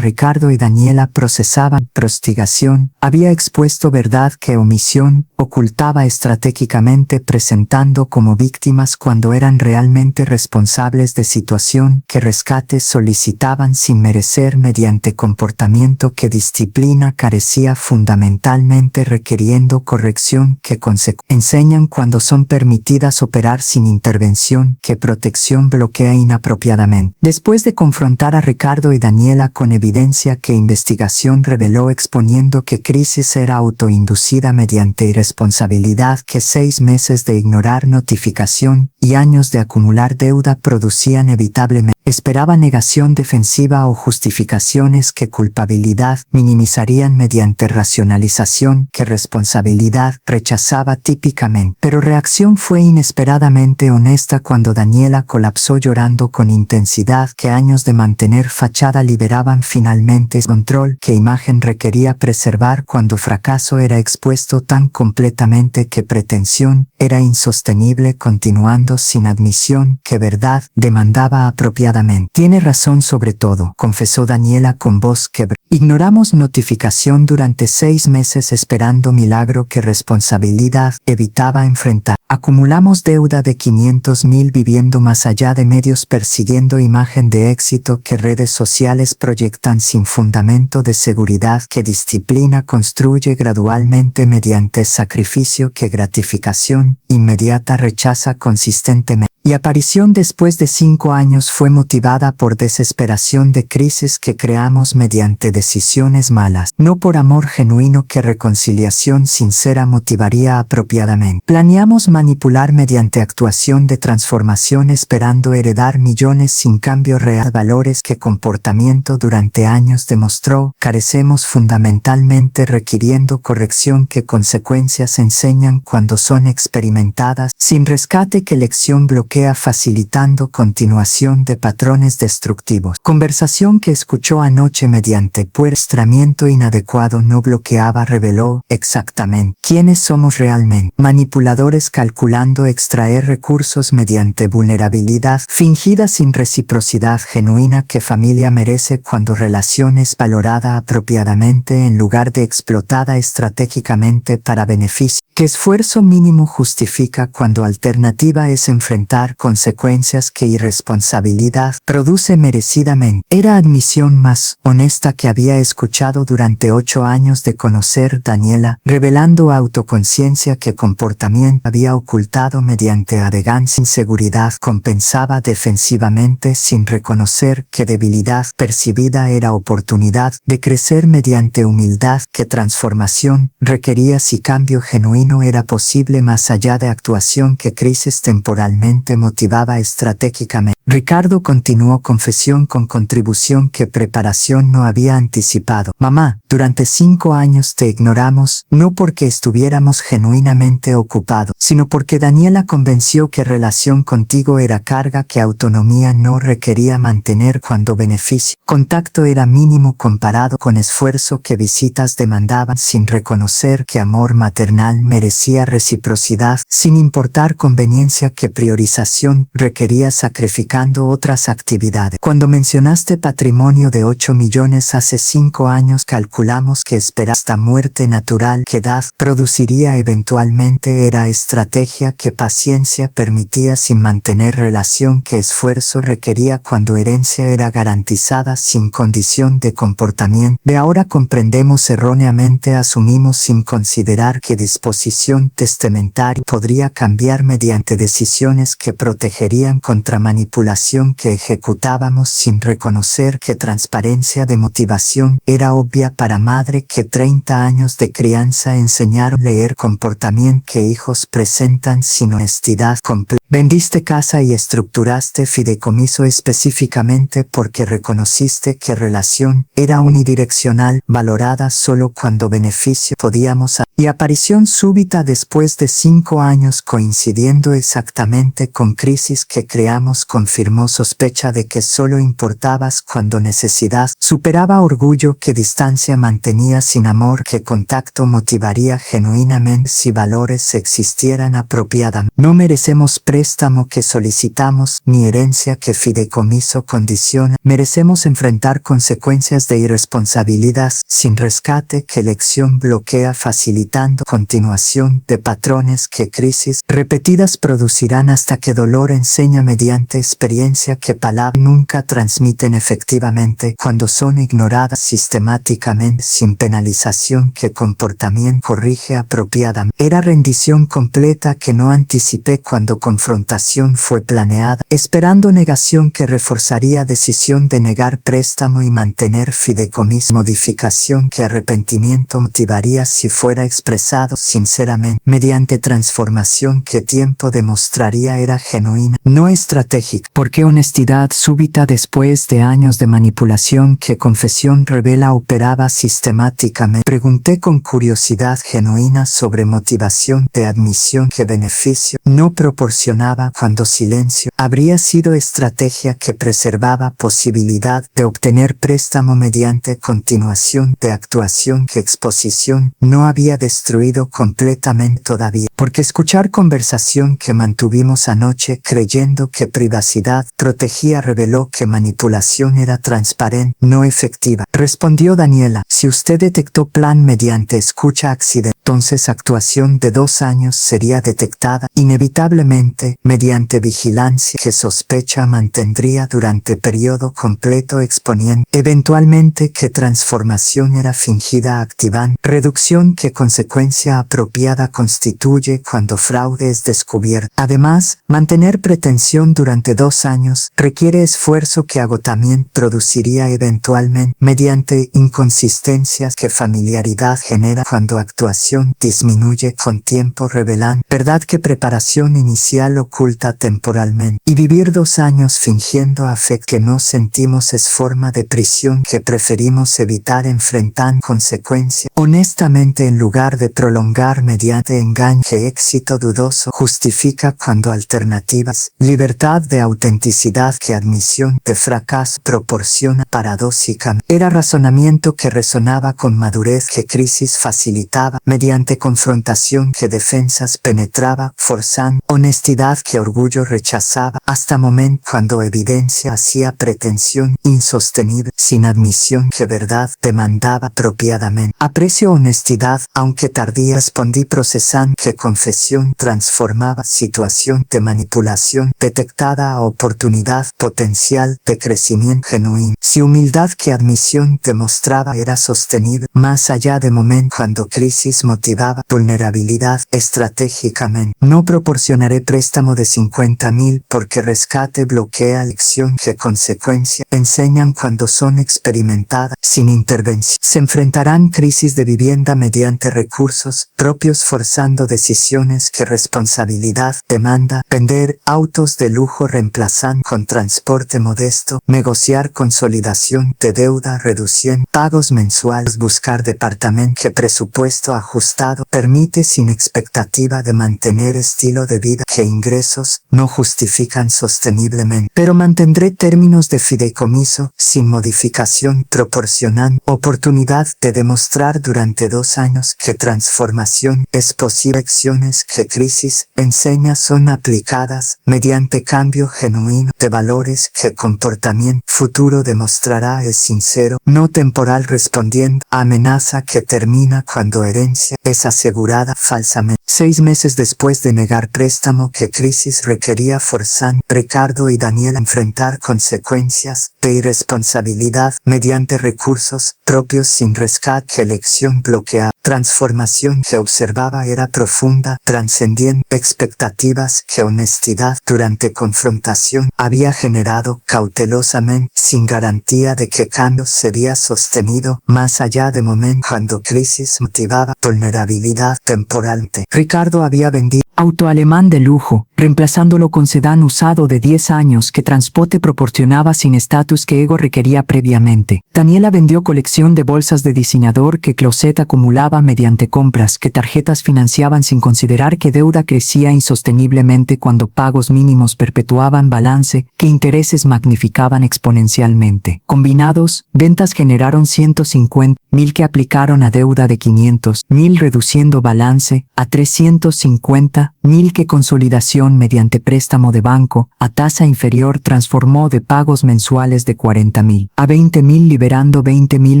Ricardo y Daniela procesaban prostigación. Había expuesto verdad que omisión ocultaba estratégicamente, presentando como víctimas cuando eran realmente responsables de situación que rescates solicitaban sin merecer mediante comportamiento que disciplina carecía fundamentalmente, requiriendo corrección que enseñan cuando son permitidas operar sin intervención, que protección bloquea inapropiadamente. Después de confrontar a Ricardo y Daniela con evidencia que investigación reveló exponiendo que crisis era autoinducida mediante irresponsabilidad, que 6 meses de ignorar notificación y años de acumular deuda producían evitablemente, esperaba negación defensiva o justificaciones que culpabilidad minimizarían mediante racionalización, que responsabilidad rechazaba típicamente. Pero reacción fue inesperadamente honesta cuando Daniela colapsó llorando con intensidad, que años de mantener fachada liberaban finalmente control, que imagen requería preservar cuando fracaso era expuesto tan completamente que pretensión era insostenible, continuando sin admisión, que verdad demandaba apropiadamente. Tiene razón sobre todo, confesó Daniela con voz quebrada. Ignoramos notificación durante 6 meses esperando milagro que responsabilidad evitaba enfrentar. Acumulamos deuda de 500,000 viviendo más allá de medios, persiguiendo imagen de éxito que redes sociales proyectan sin fundamento de seguridad, que disciplina construye gradualmente mediante sacrificio, que gratificación inmediata rechaza consistentemente. Y aparición después de 5 años fue motivada por desesperación de crisis que creamos mediante decisiones malas, no por amor genuino que reconciliación sincera motivaría apropiadamente. Planeamos manipular mediante actuación de transformación esperando heredar millones sin cambio real, valores que comportamiento durante años demostró carecemos fundamentalmente, requiriendo corrección que consecuencias enseñan cuando son experimentadas, sin rescate que lección bloquea, facilitando continuación de patrones destructivos. Conversación que escuchó anoche mediante puestramiento inadecuado no bloqueaba, reveló exactamente quiénes somos realmente. Manipuladores calculando extraer recursos mediante vulnerabilidad fingida sin reciprocidad genuina, que familia merece cuando relación es valorada apropiadamente en lugar de explotada estratégicamente para beneficio, que esfuerzo mínimo justifica cuando alternativa es enfrentar consecuencias que irresponsabilidad produce merecidamente. Era admisión más honesta que había escuchado durante 8 años de conocer Daniela, revelando autoconciencia que comportamiento había ocultado mediante arrogancia, inseguridad compensaba defensivamente sin reconocer que debilidad percibida era oportunidad de crecer mediante humildad, que transformación requería si cambio genuino era posible más allá de actuación, que crisis temporalmente motivaba estratégicamente. Ricardo continuó confesión con contribución que preparación no había anticipado. Mamá, durante 5 años te ignoramos, no porque estuviéramos genuinamente ocupados, sino porque Daniela convenció que relación contigo era carga que autonomía no requería mantener cuando beneficio. Contacto era mínimo comparado con esfuerzo que visitas demandaban, sin reconocer que amor maternal merecía reciprocidad, sin importar conveniencia que priorización requería sacrificando otras actividades. Cuando mencionaste patrimonio de 8 millones hace 5 años, calculamos que esta muerte natural que edad produciría eventualmente era estrategia que paciencia permitía sin mantener relación, que esfuerzo requería cuando herencia era garantizada sin condición de comportamiento. De ahora comprendemos erróneamente, asumimos sin considerar que disposición testamentaria podría cambiar mediante decisiones que protegerían contra manipulación, que ejecutábamos sin reconocer que transparencia de motivación era obvia para madre, que 30 años de crianza enseñaron a leer comportamiento que hijos presentan sin honestidad completa. Vendiste casa y estructuraste fideicomiso específicamente porque reconociste que relación era unidireccional, valorada solo cuando beneficio podíamos y aparición súbita después de 5 años coincidiendo exactamente con con crisis que creamos confirmó sospecha de que solo importabas cuando necesidad, superaba orgullo que distancia mantenía sin amor que contacto motivaría genuinamente si valores existieran apropiadamente. No merecemos préstamo que solicitamos ni herencia que fideicomiso condiciona, merecemos enfrentar consecuencias de irresponsabilidad sin rescate que elección bloquea facilitando continuación de patrones que crisis repetidas producirán hasta que dolor enseña mediante experiencia que palabras nunca transmiten efectivamente cuando son ignoradas sistemáticamente sin penalización que comportamiento corrige apropiadamente. Era rendición completa que no anticipé cuando confrontación fue planeada, esperando negación que reforzaría decisión de negar préstamo y mantener fideicomiso, modificación que arrepentimiento motivaría si fuera expresado sinceramente, mediante transformación que tiempo demostraría era genuina, no estratégica. ¿Por qué honestidad súbita después de años de manipulación que confesión revela operaba sistemáticamente? Pregunté con curiosidad genuina sobre motivación de admisión que beneficio no proporcionaba cuando silencio habría sido estrategia que preservaba posibilidad de obtener préstamo mediante continuación de actuación que exposición no había destruido completamente todavía. Porque escuchar conversación que mantuvimos anoche creyendo que privacidad protegía reveló que manipulación era transparente, no efectiva. Respondió Daniela, si usted detectó plan mediante escucha accidente, entonces actuación de 2 años sería detectada inevitablemente mediante vigilancia que sospecha mantendría durante periodo completo exponiendo eventualmente que transformación era fingida activando reducción que consecuencia apropiada constituye cuando fraude es descubierto. Además, mantener pretensión durante 2 años requiere esfuerzo que agotamiento produciría eventualmente mediante inconsistencias que familiaridad genera cuando actuación disminuye con tiempo revelando verdad que preparación inicial oculta temporalmente y vivir 2 años fingiendo afecto que no sentimos es forma de prisión que preferimos evitar enfrentar consecuencias honestamente en lugar de prolongar mediante engaño que éxito dudoso justifica cuando alternativas libertad de autenticidad que admisión de fracaso proporciona paradójicamente era razonamiento que resonaba con madurez que crisis facilitaba mediante confrontación que defensas penetraba forzando honestidad que orgullo rechazaba hasta momento cuando evidencia hacía pretensión insostenible sin admisión que verdad demandaba apropiadamente. Aprecio honestidad aunque tardía respondí procesando que confesión transformaba situación de manipulación detectada a oportunidad potencial de crecimiento genuino. Si humildad que admisión demostraba era sostenible más allá de momento cuando crisis motivaba vulnerabilidad estratégicamente. No proporcionaré préstamo de 50,000 porque rescate bloquea lección que consecuencia enseñan cuando son experimentadas sin intervención. Se enfrentarán crisis de vivienda mediante recursos propios forzando decisiones que responsabilidad demanda, vender autos de lujo reemplazando con transporte modesto, negociar consolidación de deuda reduciendo pagos mensuales, buscar departamento que presupuesto ajustado permite sin expectativa de mantener estilo de vida que ingresos no justifican sosteniblemente, pero mantendré términos de fideicomiso sin modificación proporcionando oportunidad de demostrar durante 2 años que transformación es posible. Acciones que crisis enseña son aplicadas mediante cambio genuino de valores que comportamiento futuro demostrará es sincero, no temporal respondiendo a amenaza que termina cuando herencia es asegurada falsamente. 6 meses después de negar préstamo que crisis requería forzar Ricardo y Daniel a enfrentar consecuencias de irresponsabilidad mediante recursos propios sin rescate que elección bloqueada. Transformación que observaba era profunda, trascendiendo expectativas que honestidad durante confrontación había generado cautelosamente sin garantía de que cambio sería sostenido más allá de momento cuando crisis motivaba vulnerabilidad temporalmente. Ricardo había vendido auto alemán de lujo, reemplazándolo con sedán usado de 10 años que transporte proporcionaba sin estatus que Ego requería previamente. Daniela vendió colección de bolsas de diseñador que Closet acumulaba mediante compras que tarjetas financiaban sin considerar que deuda crecía insosteniblemente cuando pagos mínimos perpetuaban balance que intereses magnificaban exponencialmente. Combinados, ventas generaron 150.000 que aplicaron a deuda de 500.000 reduciendo balance a 350.000 que consolidación mediante préstamo de banco a tasa inferior transformó de pagos mensuales de 40.000 a 20.000 liberando 20.000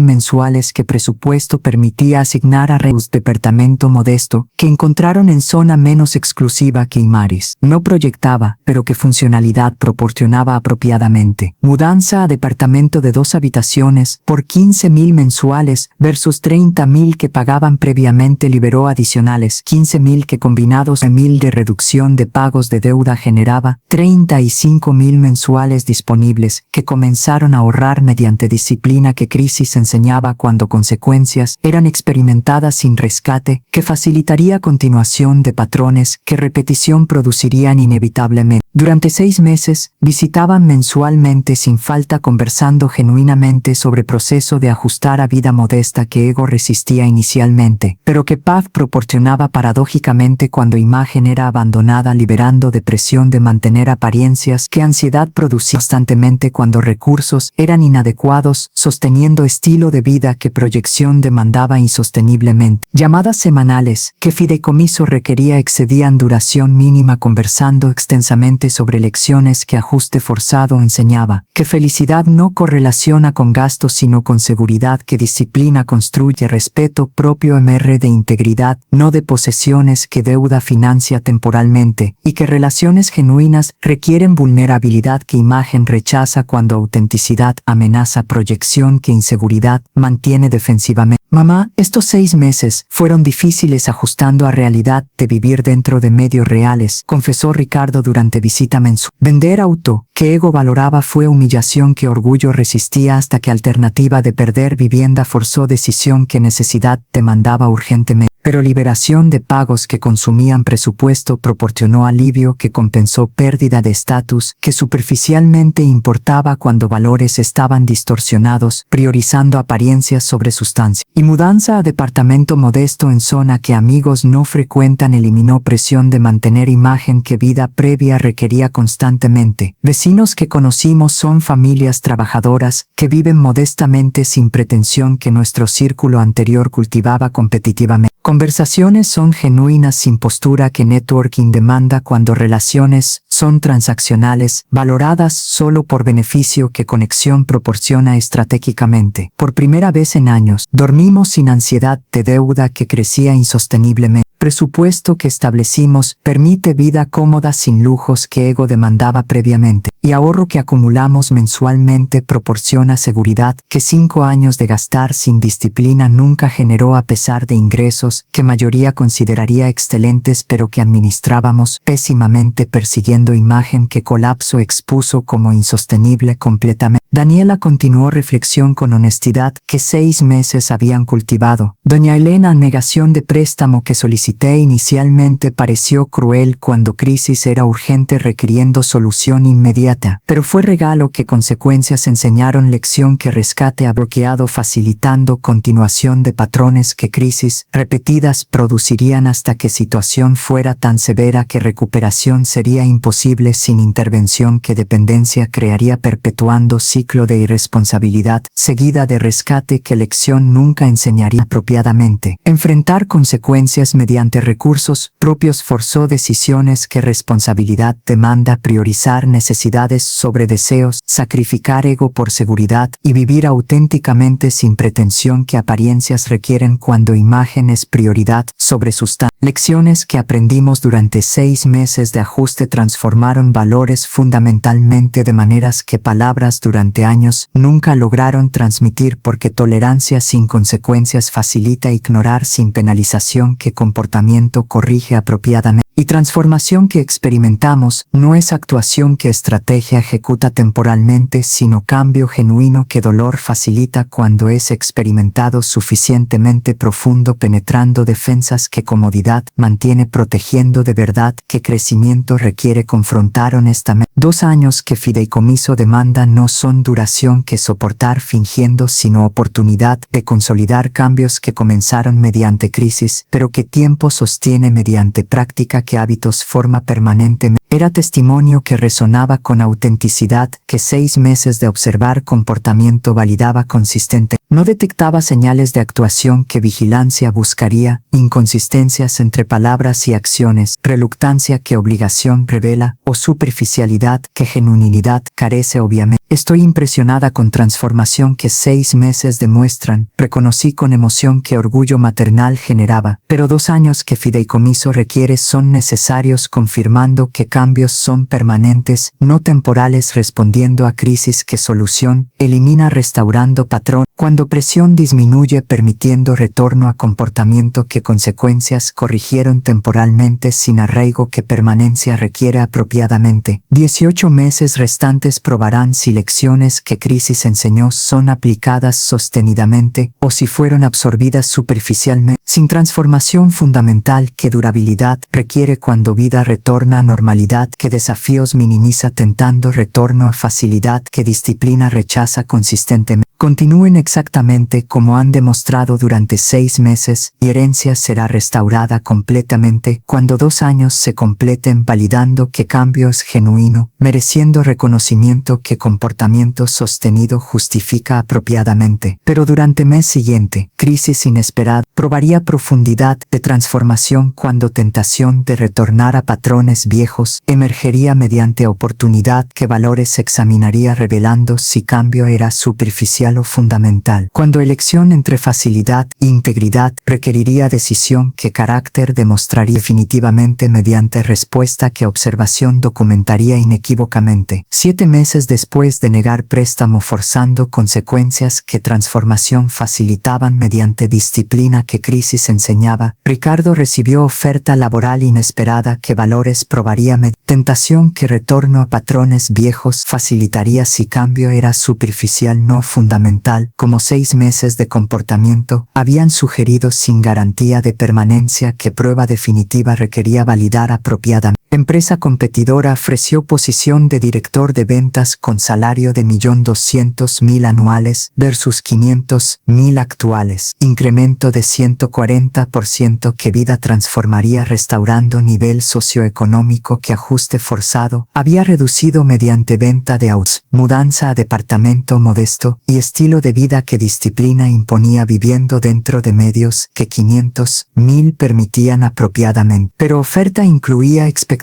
mensuales que presupuesto permitía asignar a Reus departamento modesto que encontraron en zona menos exclusiva que Imaris. No proyectaba, pero que funcionalidad proporcionaba apropiadamente. Mudanza a departamento de 2 habitaciones por 15.000 mensuales versus 30.000 que pagaban previamente liberó adicionales 15.000 que combinados a 1.000 de reducción de pagos de deuda generaba 35.000 mensuales disponibles que comenzaron a ahorrar mediante disciplina que crisis enseñaba cuando consecuencias eran experimentadas sin rescate que facilitaría continuación de patrones que repetición producirían inevitablemente. Durante 6 meses, visitaban mensualmente sin falta conversando genuinamente sobre proceso de ajustar a vida modesta que Ego resistía inicialmente, pero que Paz proporcionaba paradójicamente cuando imagen era abandonada liberando depresión de mantener apariencias que ansiedad producía constantemente cuando recursos eran inadecuados, sosteniendo estilo de vida que proyección demandaba insosteniblemente. Llamadas semanales que fideicomiso requería excedían duración mínima conversando extensamente sobre lecciones que ajuste forzado enseñaba, que felicidad no correlaciona con gastos sino con seguridad, que disciplina construye respeto propio MR de integridad, no de posesiones, que deuda financia temporalmente, y que relaciones genuinas requieren vulnerabilidad, que imagen rechaza cuando autenticidad amenaza proyección, que inseguridad mantiene defensivamente. Mamá, estos 6 meses fueron difíciles ajustando a realidad de vivir dentro de medios reales, confesó Ricardo durante visita mensual. Vender auto, que Ego valoraba, fue humillación que orgullo resistía hasta que alternativa de perder vivienda forzó decisión que necesidad demandaba urgentemente. Pero liberación de pagos que consumían presupuesto proporcionó alivio que compensó pérdida de estatus que superficialmente importaba cuando valores estaban distorsionados, priorizando apariencias sobre sustancia. Y mudanza a departamento modesto en zona que amigos no frecuentan eliminó presión de mantener imagen que vida previa requería constantemente. Vecinos que conocimos son familias trabajadoras que viven modestamente sin pretensión que nuestro círculo anterior cultivaba competitivamente. Conversaciones son genuinas sin postura que networking demanda cuando relaciones son transaccionales, valoradas solo por beneficio que conexión proporciona estratégicamente. Por primera vez en años, dormimos sin ansiedad de deuda que crecía insosteniblemente. Presupuesto que establecimos permite vida cómoda sin lujos que Ego demandaba previamente. Y ahorro que acumulamos mensualmente proporciona seguridad que 5 años de gastar sin disciplina nunca generó a pesar de ingresos que mayoría consideraría excelentes pero que administrábamos pésimamente persiguiendo imagen que colapso expuso como insostenible completamente. Daniela continuó reflexión con honestidad que 6 meses habían cultivado. Doña Elena, negación de préstamo que solicité inicialmente pareció cruel cuando crisis era urgente requiriendo solución inmediata, pero fue regalo que consecuencias enseñaron lección que rescate ha bloqueado facilitando continuación de patrones que crisis repetidas producirían hasta que situación fuera tan severa que recuperación sería imposible sin intervención que dependencia crearía perpetuando ciclo de irresponsabilidad seguida de rescate que lección nunca enseñaría apropiadamente. Enfrentar consecuencias mediante recursos propios forzó decisiones que responsabilidad demanda priorizar necesidades sobre deseos, sacrificar ego por seguridad y vivir auténticamente sin pretensión que apariencias requieren cuando imagen es prioridad sobre sustancia. Lecciones que aprendimos durante 6 meses de ajuste transformaron valores fundamentalmente de maneras que palabras durante años nunca lograron transmitir porque tolerancia sin consecuencias facilita ignorar sin penalización que comportamiento corrige apropiadamente. Y transformación que experimentamos no es actuación que estrategia ejecuta temporalmente, sino cambio genuino que dolor facilita cuando es experimentado suficientemente profundo penetrando defensas que comodidad realidad mantiene protegiendo de verdad que crecimiento requiere confrontar honestamente. 2 años que fideicomiso demanda no son duración que soportar fingiendo, sino oportunidad de consolidar cambios que comenzaron mediante crisis, pero que tiempo sostiene mediante práctica, que hábitos forma permanentemente. Era testimonio que resonaba con autenticidad, que 6 meses de observar comportamiento validaba consistente. No detectaba señales de actuación que vigilancia buscaría, inconsistencias entre palabras y acciones, reluctancia que obligación revela, o superficialidad que genuinidad carece obviamente. Estoy impresionada con transformación que 6 meses demuestran, reconocí con emoción que orgullo maternal generaba, pero 2 años que fideicomiso requiere son necesarios, confirmando que cambios son permanentes, no temporales, respondiendo a crisis que solución elimina, restaurando patrón. Cuando presión disminuye, permitiendo retorno a comportamiento que consecuencias corrigieron temporalmente, sin arraigo que permanencia requiere apropiadamente. 18 meses restantes probarán si lecciones que crisis enseñó son aplicadas sostenidamente o si fueron absorbidas superficialmente. Sin transformación fundamental que durabilidad requiere, cuando vida retorna a normalidad que desafíos minimiza, tentando retorno a facilidad que disciplina rechaza consistentemente. Continúen exactamente como han demostrado durante 6 meses, y herencia será restaurada completamente cuando 2 años se completen, validando que cambio es genuino, mereciendo reconocimiento que comportamiento sostenido justifica apropiadamente. Pero durante mes siguiente, crisis inesperada, probaría profundidad de transformación cuando tentación de retornar a patrones viejos emergería mediante oportunidad que valores examinaría, revelando si cambio era superficial o fundamental. Cuando elección entre facilidad e integridad requeriría decisión que carácter demostraría definitivamente mediante respuesta que observación documentaría inequívocamente. 7 meses después de negar préstamo, forzando consecuencias que transformación facilitaban mediante disciplina que crisis enseñaba, Ricardo recibió oferta laboral inesperada que valores probaría tentación que retorno a patrones viejos facilitaría si cambio era superficial no fundamental, como 6 meses de comportamiento habían sugerido sin garantía de permanencia que prueba definitiva requería validar apropiadamente. Empresa competidora ofreció posición de director de ventas con salario de 1.200.000 anuales versus 500.000 actuales. Incremento de 140% que vida transformaría, restaurando nivel socioeconómico que ajuste forzado había reducido mediante venta de autos, mudanza a departamento modesto y estilo de vida que disciplina imponía, viviendo dentro de medios que 500.000 permitían apropiadamente. Pero oferta incluía expectativas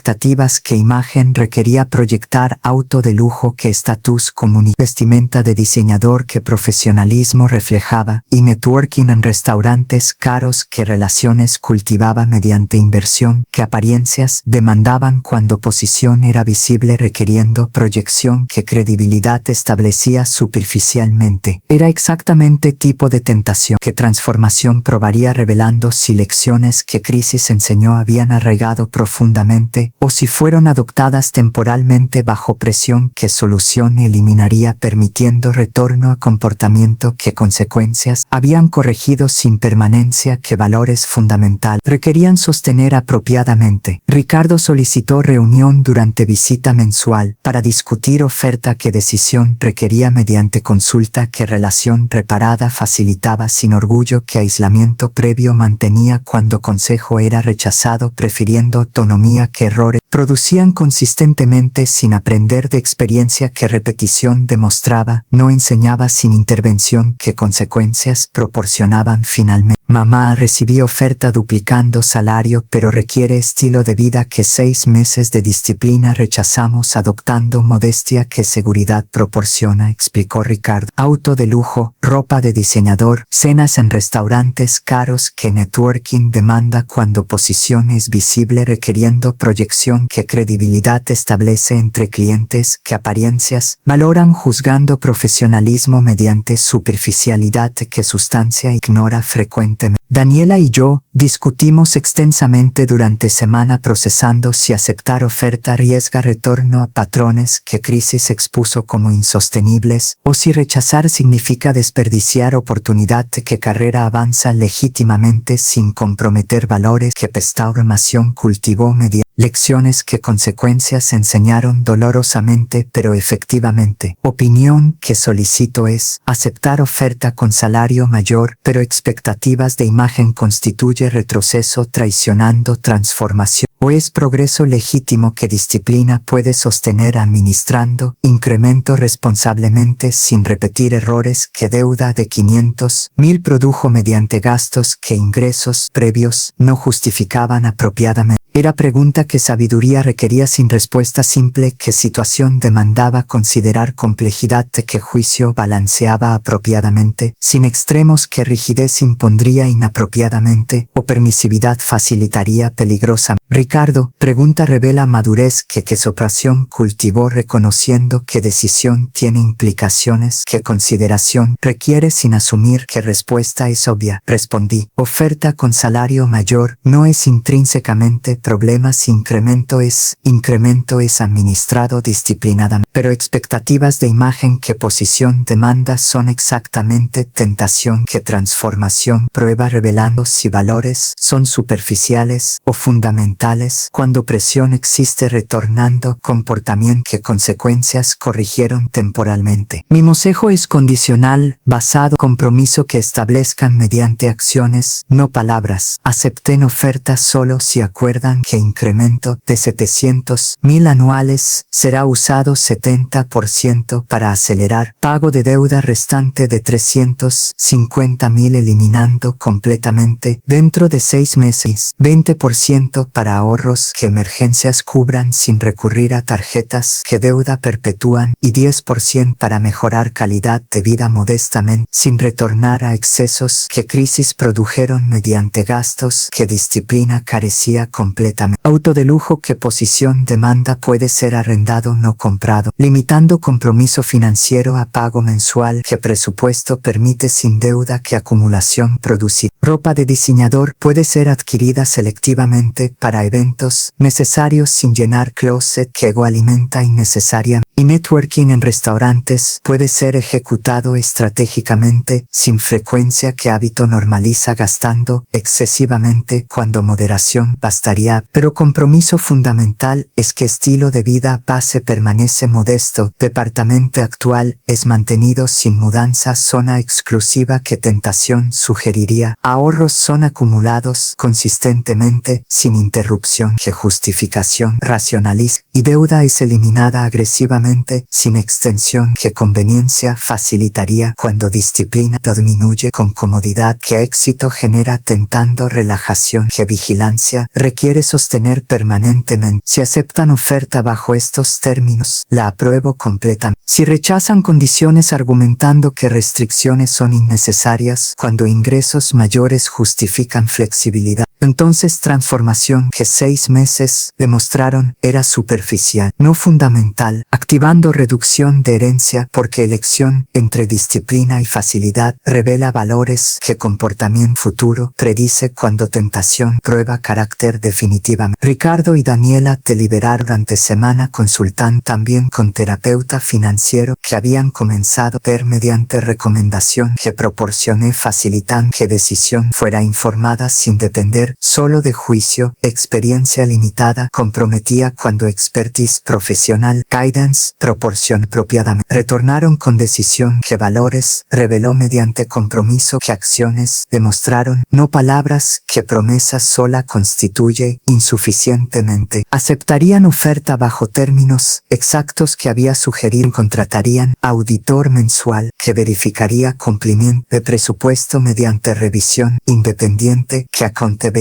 que imagen requería proyectar, auto de lujo que estatus comunitario, vestimenta de diseñador que profesionalismo reflejaba y networking en restaurantes caros que relaciones cultivaba mediante inversión que apariencias demandaban cuando posición era visible, requiriendo proyección que credibilidad establecía superficialmente. Era exactamente tipo de tentación que transformación probaría, revelando si lecciones que crisis enseñó habían arraigado profundamente o si fueron adoptadas temporalmente bajo presión que solución eliminaría, permitiendo retorno a comportamiento que consecuencias habían corregido sin permanencia que valores fundamentales requerían sostener apropiadamente. Ricardo solicitó reunión durante visita mensual para discutir oferta que decisión requería mediante consulta que relación reparada facilitaba, sin orgullo que aislamiento previo mantenía cuando consejo era rechazado, prefiriendo autonomía que errores producían consistentemente, sin aprender de experiencia que repetición demostraba, no enseñaba sin intervención que consecuencias proporcionaban finalmente. Mamá recibió oferta duplicando salario, pero requiere estilo de vida que 6 meses de disciplina rechazamos, adoptando modestia que seguridad proporciona, explicó Ricardo. Auto de lujo, ropa de diseñador, cenas en restaurantes caros que networking demanda cuando posición es visible, requiriendo proyección que credibilidad establece entre clientes que apariencias valoran, juzgando profesionalismo mediante superficialidad que sustancia ignora frecuente. recientemente. Daniela y yo discutimos extensamente durante semana procesando si aceptar oferta arriesga retorno a patrones que crisis expuso como insostenibles o si rechazar significa desperdiciar oportunidad de que carrera avanza legítimamente sin comprometer valores que esta formación cultivó mediante lecciones que consecuencias enseñaron dolorosamente pero efectivamente. Opinión que solicito es aceptar oferta con salario mayor pero expectativas de imagen constituye retroceso traicionando transformación o es progreso legítimo que disciplina puede sostener administrando incremento responsablemente sin repetir errores que deuda de 500.000 produjo mediante gastos que ingresos previos no justificaban apropiadamente. Era pregunta que sabiduría requería sin respuesta simple, que situación demandaba considerar complejidad de que juicio balanceaba apropiadamente, sin extremos que rigidez impondría inapropiadamente o permisividad facilitaría peligrosa. Ricardo, pregunta revela madurez que sopración cultivó reconociendo que decisión tiene implicaciones que consideración requiere sin asumir que respuesta es obvia. Respondí, oferta con salario mayor no es intrínsecamente problemas, incremento es administrado disciplinadamente, pero expectativas de imagen que posición demanda son exactamente tentación que transformación prueba revelando si valores son superficiales o fundamentales cuando presión existe retornando comportamiento que consecuencias corrigieron temporalmente. Mi consejo es condicional, basado en compromiso que establezcan mediante acciones, no palabras. Acepten oferta solo si acuerdan que incremento de 700.000 anuales será usado 70% para acelerar pago de deuda restante de 350.000 eliminando completamente dentro de 6 meses, 20% para ahorros que emergencias cubran sin recurrir a tarjetas que deuda perpetúan y 10% para mejorar calidad de vida modestamente sin retornar a excesos que crisis produjeron mediante gastos que disciplina carecía completamente. Auto de lujo que posición demanda puede ser arrendado no comprado, limitando compromiso financiero a pago mensual que presupuesto permite sin deuda que acumulación producir. Ropa de diseñador puede ser adquirida selectivamente para eventos necesarios sin llenar closet que ego alimenta innecesariamente. Y networking en restaurantes puede ser ejecutado estratégicamente sin frecuencia que hábito normaliza gastando excesivamente cuando moderación bastaría, pero compromiso fundamental es que estilo de vida base permanece modesto, departamento actual es mantenido sin mudanza, zona exclusiva que tentación sugeriría, ahorros son acumulados consistentemente sin interrupción que justificación racionaliza y deuda es eliminada agresivamente sin extensión que conveniencia facilitaría cuando disciplina disminuye con comodidad que éxito genera tentando relajación que vigilancia requiere sostener permanentemente. Si aceptan oferta bajo estos términos, la apruebo completamente. Si rechazan condiciones argumentando que restricciones son innecesarias cuando ingresos mayores justifican flexibilidad, entonces transformación que 6 meses demostraron era superficial, no fundamental, activando reducción de herencia porque elección entre disciplina y facilidad revela valores que comportamiento futuro predice cuando tentación prueba carácter definitivamente. Ricardo y Daniela deliberaron durante semana consultando también con terapeuta financiero que habían comenzado a ver mediante recomendación que proporcioné facilitan que decisión fuera informada sin depender solo de juicio, experiencia limitada, comprometía cuando expertise profesional, guidance, proporción apropiadamente. Retornaron con decisión que valores, reveló mediante compromiso que acciones demostraron, no palabras, que promesa sola constituye insuficientemente. Aceptarían oferta bajo términos exactos que había sugerido, contratarían auditor mensual que verificaría cumplimiento de presupuesto mediante revisión independiente que accountability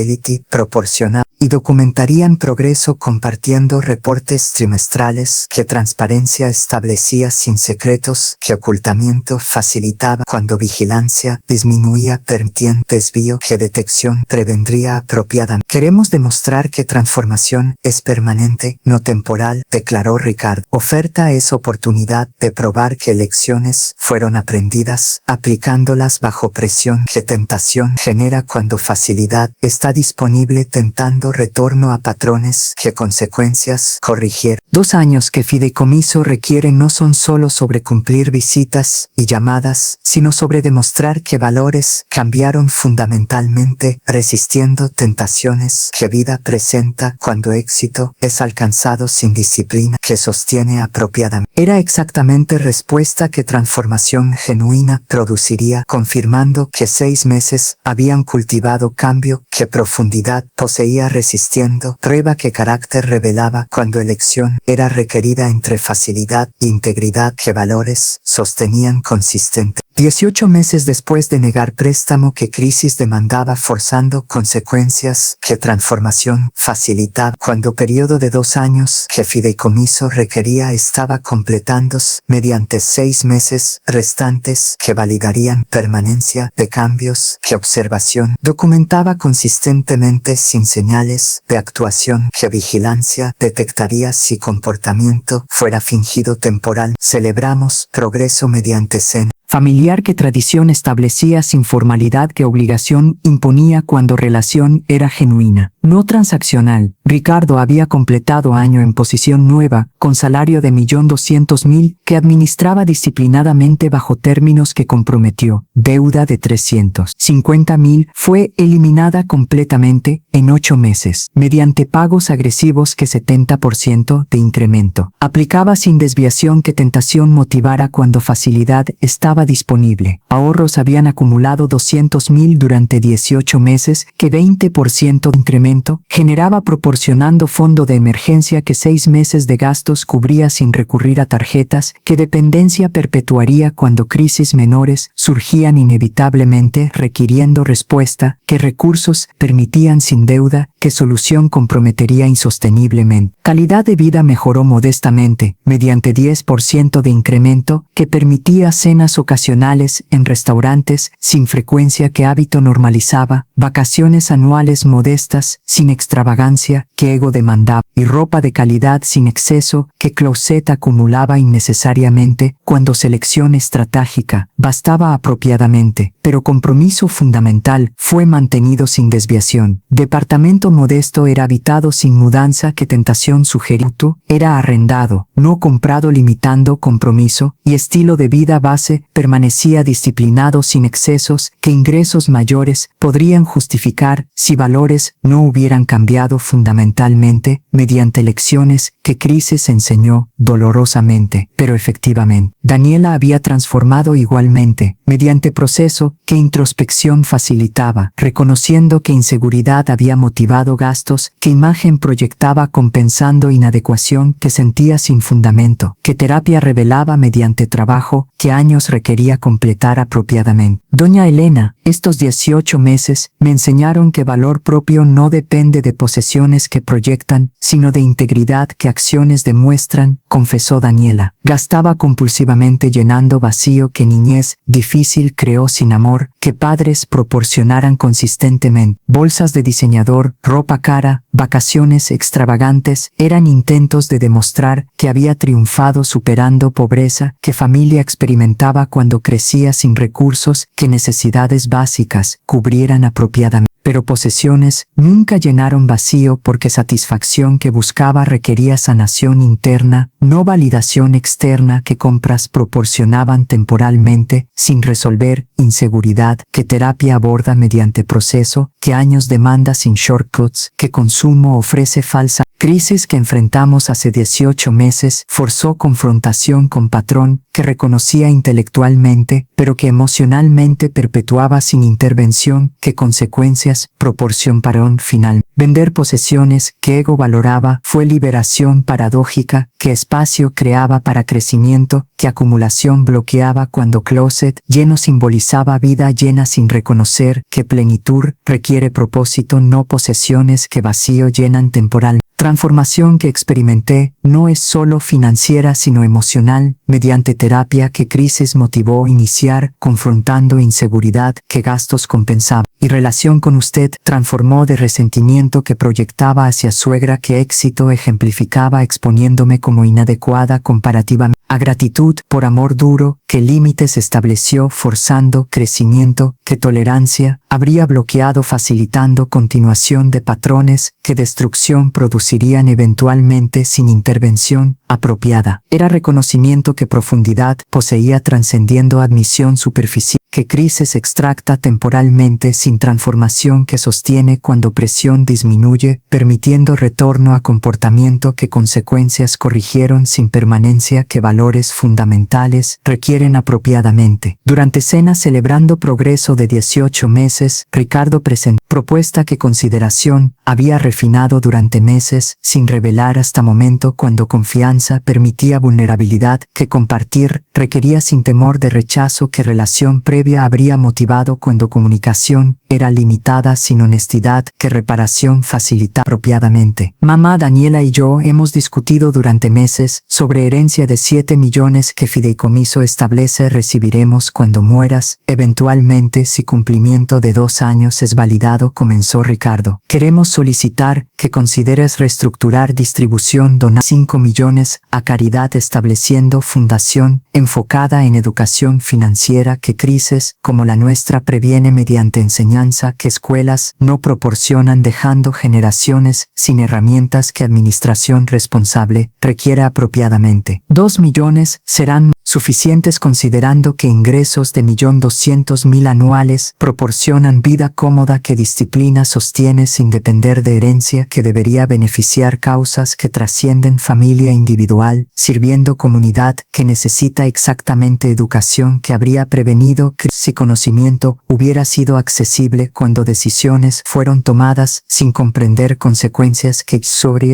proporciona y documentarían progreso compartiendo reportes trimestrales, que transparencia establecía sin secretos, que ocultamiento facilitaba cuando vigilancia disminuía permitiendo desvío, que detección prevendría apropiadamente. Queremos demostrar que transformación es permanente, no temporal, declaró Ricardo. Oferta es oportunidad de probar que lecciones fueron aprendidas, aplicándolas bajo presión, que tentación genera cuando facilidad está disponible tentando retorno a patrones, que consecuencias corrigir. 2 años que fideicomiso requiere no son solo sobre cumplir visitas y llamadas, sino sobre demostrar que valores cambiaron fundamentalmente, resistiendo tentaciones que vida presenta cuando éxito es alcanzado sin disciplina, que sostiene apropiadamente. Era exactamente respuesta que transformación genuina produciría, confirmando que 6 meses habían cultivado cambio, que profundidad poseía resistiendo, prueba que carácter revelaba cuando elección era requerida entre facilidad e integridad, que valores sostenían consistente. 18 meses después de negar préstamo que crisis demandaba forzando consecuencias, que transformación facilitaba cuando periodo de 2 años que fideicomiso requería estaba completándose mediante 6 meses restantes que validarían permanencia de cambios, que observación documentaba consistentemente sin señales de actuación, que vigilancia detectaría si comportamiento fuera fingido temporal. Celebramos progreso mediante cena familiar que tradición establecía sin formalidad, que obligación imponía cuando relación era genuina, no transaccional. Ricardo había completado año en posición nueva, con salario de 1.200.000, que administraba disciplinadamente bajo términos que comprometió. Deuda de 350.000 fue eliminada completamente en 8 meses, mediante pagos agresivos, que 70% de incremento. Aplicaba sin desviación, que tentación motivara cuando facilidad estaba disponible. Ahorros habían acumulado 200.000 durante 18 meses, que 20% de incremento generaba proporcionando fondo de emergencia, que 6 meses de gastos cubría sin recurrir a tarjetas, que dependencia perpetuaría cuando crisis menores surgían inevitablemente requiriendo respuesta, que recursos permitían sin deuda, que solución comprometería insosteniblemente. Calidad de vida mejoró modestamente, mediante 10% de incremento, que permitía cenas ocasionales en restaurantes sin frecuencia, que hábito normalizaba, vacaciones anuales modestas sin extravagancia, que ego demandaba, y ropa de calidad sin exceso, que closet acumulaba innecesariamente cuando selección estratégica bastaba apropiadamente, pero compromiso fundamental fue mantenido sin desviación. Departamento modesto era habitado sin mudanza, que tentación sugerido era arrendado, no comprado, limitando compromiso, y estilo de vida base permanecía disciplinado sin excesos, que ingresos mayores podrían justificar si valores no hubieran cambiado fundamentalmente mediante lecciones que crisis enseñó dolorosamente, pero efectivamente. Daniela había transformado igualmente, mediante proceso que introspección facilitaba, reconociendo que inseguridad había motivado gastos, que imagen proyectaba compensando inadecuación que sentía sin fundamento, que terapia revelaba mediante trabajo que años requería completar apropiadamente. Doña Elena, estos 18 meses me enseñaron que valor propio no depende de posesiones que proyectan, sino de integridad que acciones demuestran, confesó Daniela. Gastaba compulsivamente llenando vacío que niñez difícil creó sin amor, que padres proporcionaran consistentemente. Bolsas de diseñador, ropa cara, vacaciones extravagantes eran intentos de demostrar que había triunfado superando pobreza que familia experimentaba cuando crecía sin recursos, que necesidades básicas cubrieran apropiadamente. Pero posesiones nunca llenaron vacío porque satisfacción que buscaba requería sanación interna, no validación externa que compras proporcionaban temporalmente, sin resolver inseguridad que terapia aborda mediante proceso, que años demanda sin shortcuts, que consumo ofrece falsa. Crisis que enfrentamos hace 18 meses forzó confrontación con patrón que reconocía intelectualmente, pero que emocionalmente perpetuaba sin intervención. ¿Qué consecuencias proporcionaron final? Vender posesiones que ego valoraba fue liberación paradójica. ¿Qué espacio creaba para crecimiento? ¿Qué acumulación bloqueaba cuando closet lleno simbolizaba vida llena sin reconocer? ¿Qué plenitud requiere propósito, no posesiones? ¿Qué vacío llenan temporal? Transformación que experimenté no es solo financiera sino emocional, mediante terapia. Que crisis motivó iniciar, confrontando inseguridad que gastos compensaba. Y relación con usted transformó de resentimiento que proyectaba hacia suegra que éxito ejemplificaba exponiéndome como inadecuada comparativamente. A gratitud por amor duro, que límites estableció forzando crecimiento, que tolerancia habría bloqueado facilitando continuación de patrones que destrucción producirían eventualmente sin intervención apropiada. Era reconocimiento que profundidad poseía trascendiendo admisión superficial, que crisis extracta temporalmente sin transformación que sostiene cuando presión disminuye, permitiendo retorno a comportamiento que consecuencias corrigieron sin permanencia que valores fundamentales requieren apropiadamente. Durante cena celebrando progreso de 18 meses, Ricardo presentó propuesta que consideración había refinado durante meses sin revelar hasta momento cuando confianza permitía vulnerabilidad que compartir requería sin temor de rechazo que relación previa habría motivado cuando comunicación era limitada sin honestidad que reparación facilita apropiadamente. Mamá Daniela y yo hemos discutido durante meses sobre herencia de 7 millones que fideicomiso establece recibiremos cuando mueras, eventualmente si cumplimiento de 2 años es validado, comenzó Ricardo. Queremos solicitar que consideres reestructurar distribución donar 5 millones a caridad estableciendo fundación enfocada en educación financiera que crisis como la nuestra previene mediante enseñanza que escuelas no proporcionan dejando generaciones sin herramientas que administración responsable requiere apropiadamente. 2 millones serán suficientes considerando que ingresos de 1.200.000 anuales proporcionan vida cómoda que disciplina sostiene sin depender de herencia que debería beneficiar causas que trascienden familia individual, sirviendo comunidad que necesita exactamente educación que habría prevenido que si conocimiento hubiera sido accesible cuando decisiones fueron tomadas sin comprender consecuencias que sobre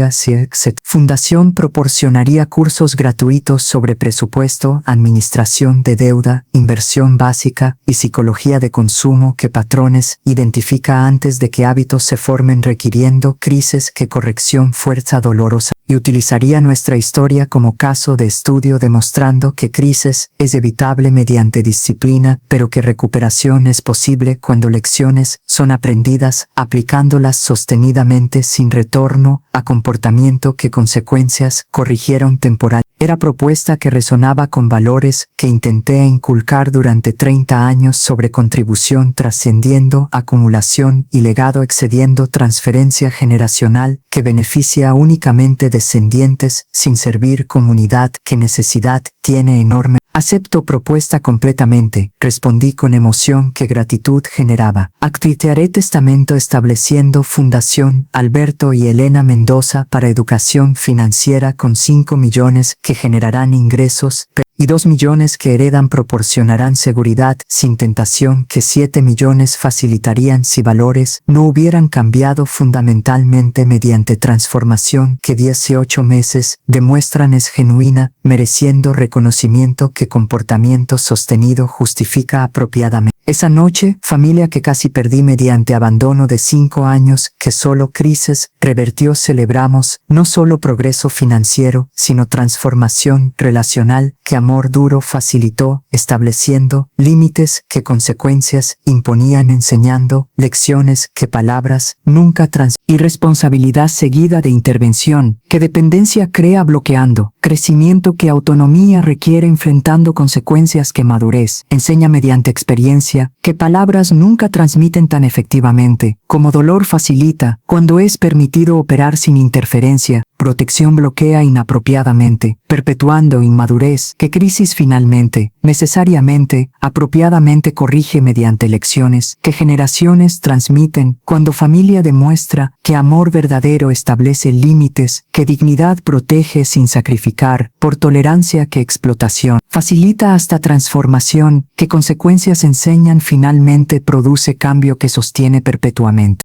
Fundación proporcionaría cursos gratuitos sobre presupuesto, administración de deuda, inversión básica y psicología de consumo que patrones identifica antes de que hábitos se formen requiriendo crisis que corrección fuerza dolorosa y utilizaría nuestra historia como caso de estudio demostrando que crisis es evitable mediante disciplina pero que recuperación es posible cuando lecciones son aprendidas aplicándolas sostenidamente sin retorno a comportamiento que consecuencias corrigieron temporal. Era propuesta que resonaba con valores que intenté inculcar durante 30 años sobre contribución trascendiendo acumulación y legado excediendo transferencia generacional que beneficia únicamente descendientes sin servir comunidad que necesidad tiene enorme. Acepto propuesta completamente, respondí con emoción que gratitud generaba. Activaré testamento estableciendo Fundación Alberto y Elena Mendoza para educación financiera con 5 millones que generarán ingresos y 2 millones que heredan proporcionarán seguridad sin tentación que 7 millones facilitarían si valores no hubieran cambiado fundamentalmente mediante transformación que 18 meses demuestran es genuina, mereciendo reconocimiento que comportamiento sostenido justifica apropiadamente. Esa noche, familia que casi perdí mediante abandono de 5 años que solo crisis revertió celebramos no solo progreso financiero, sino transformación relacional que amor duro facilitó, estableciendo límites que consecuencias imponían enseñando lecciones que palabras nunca irresponsabilidad seguida de intervención, que dependencia crea bloqueando, crecimiento que autonomía requiere enfrentando consecuencias que madurez enseña mediante experiencia, que palabras nunca transmiten tan efectivamente, como dolor facilita, cuando es permitido operar sin interferencia, protección bloquea inapropiadamente, perpetuando inmadurez, que crisis finalmente, necesariamente, apropiadamente corrige mediante lecciones, que generaciones transmiten, cuando familia demuestra que amor verdadero establece límites, que dignidad protege sin sacrificar, por tolerancia que explotación facilita hasta transformación, que consecuencias enseñan finalmente produce cambio que sostiene perpetuamente.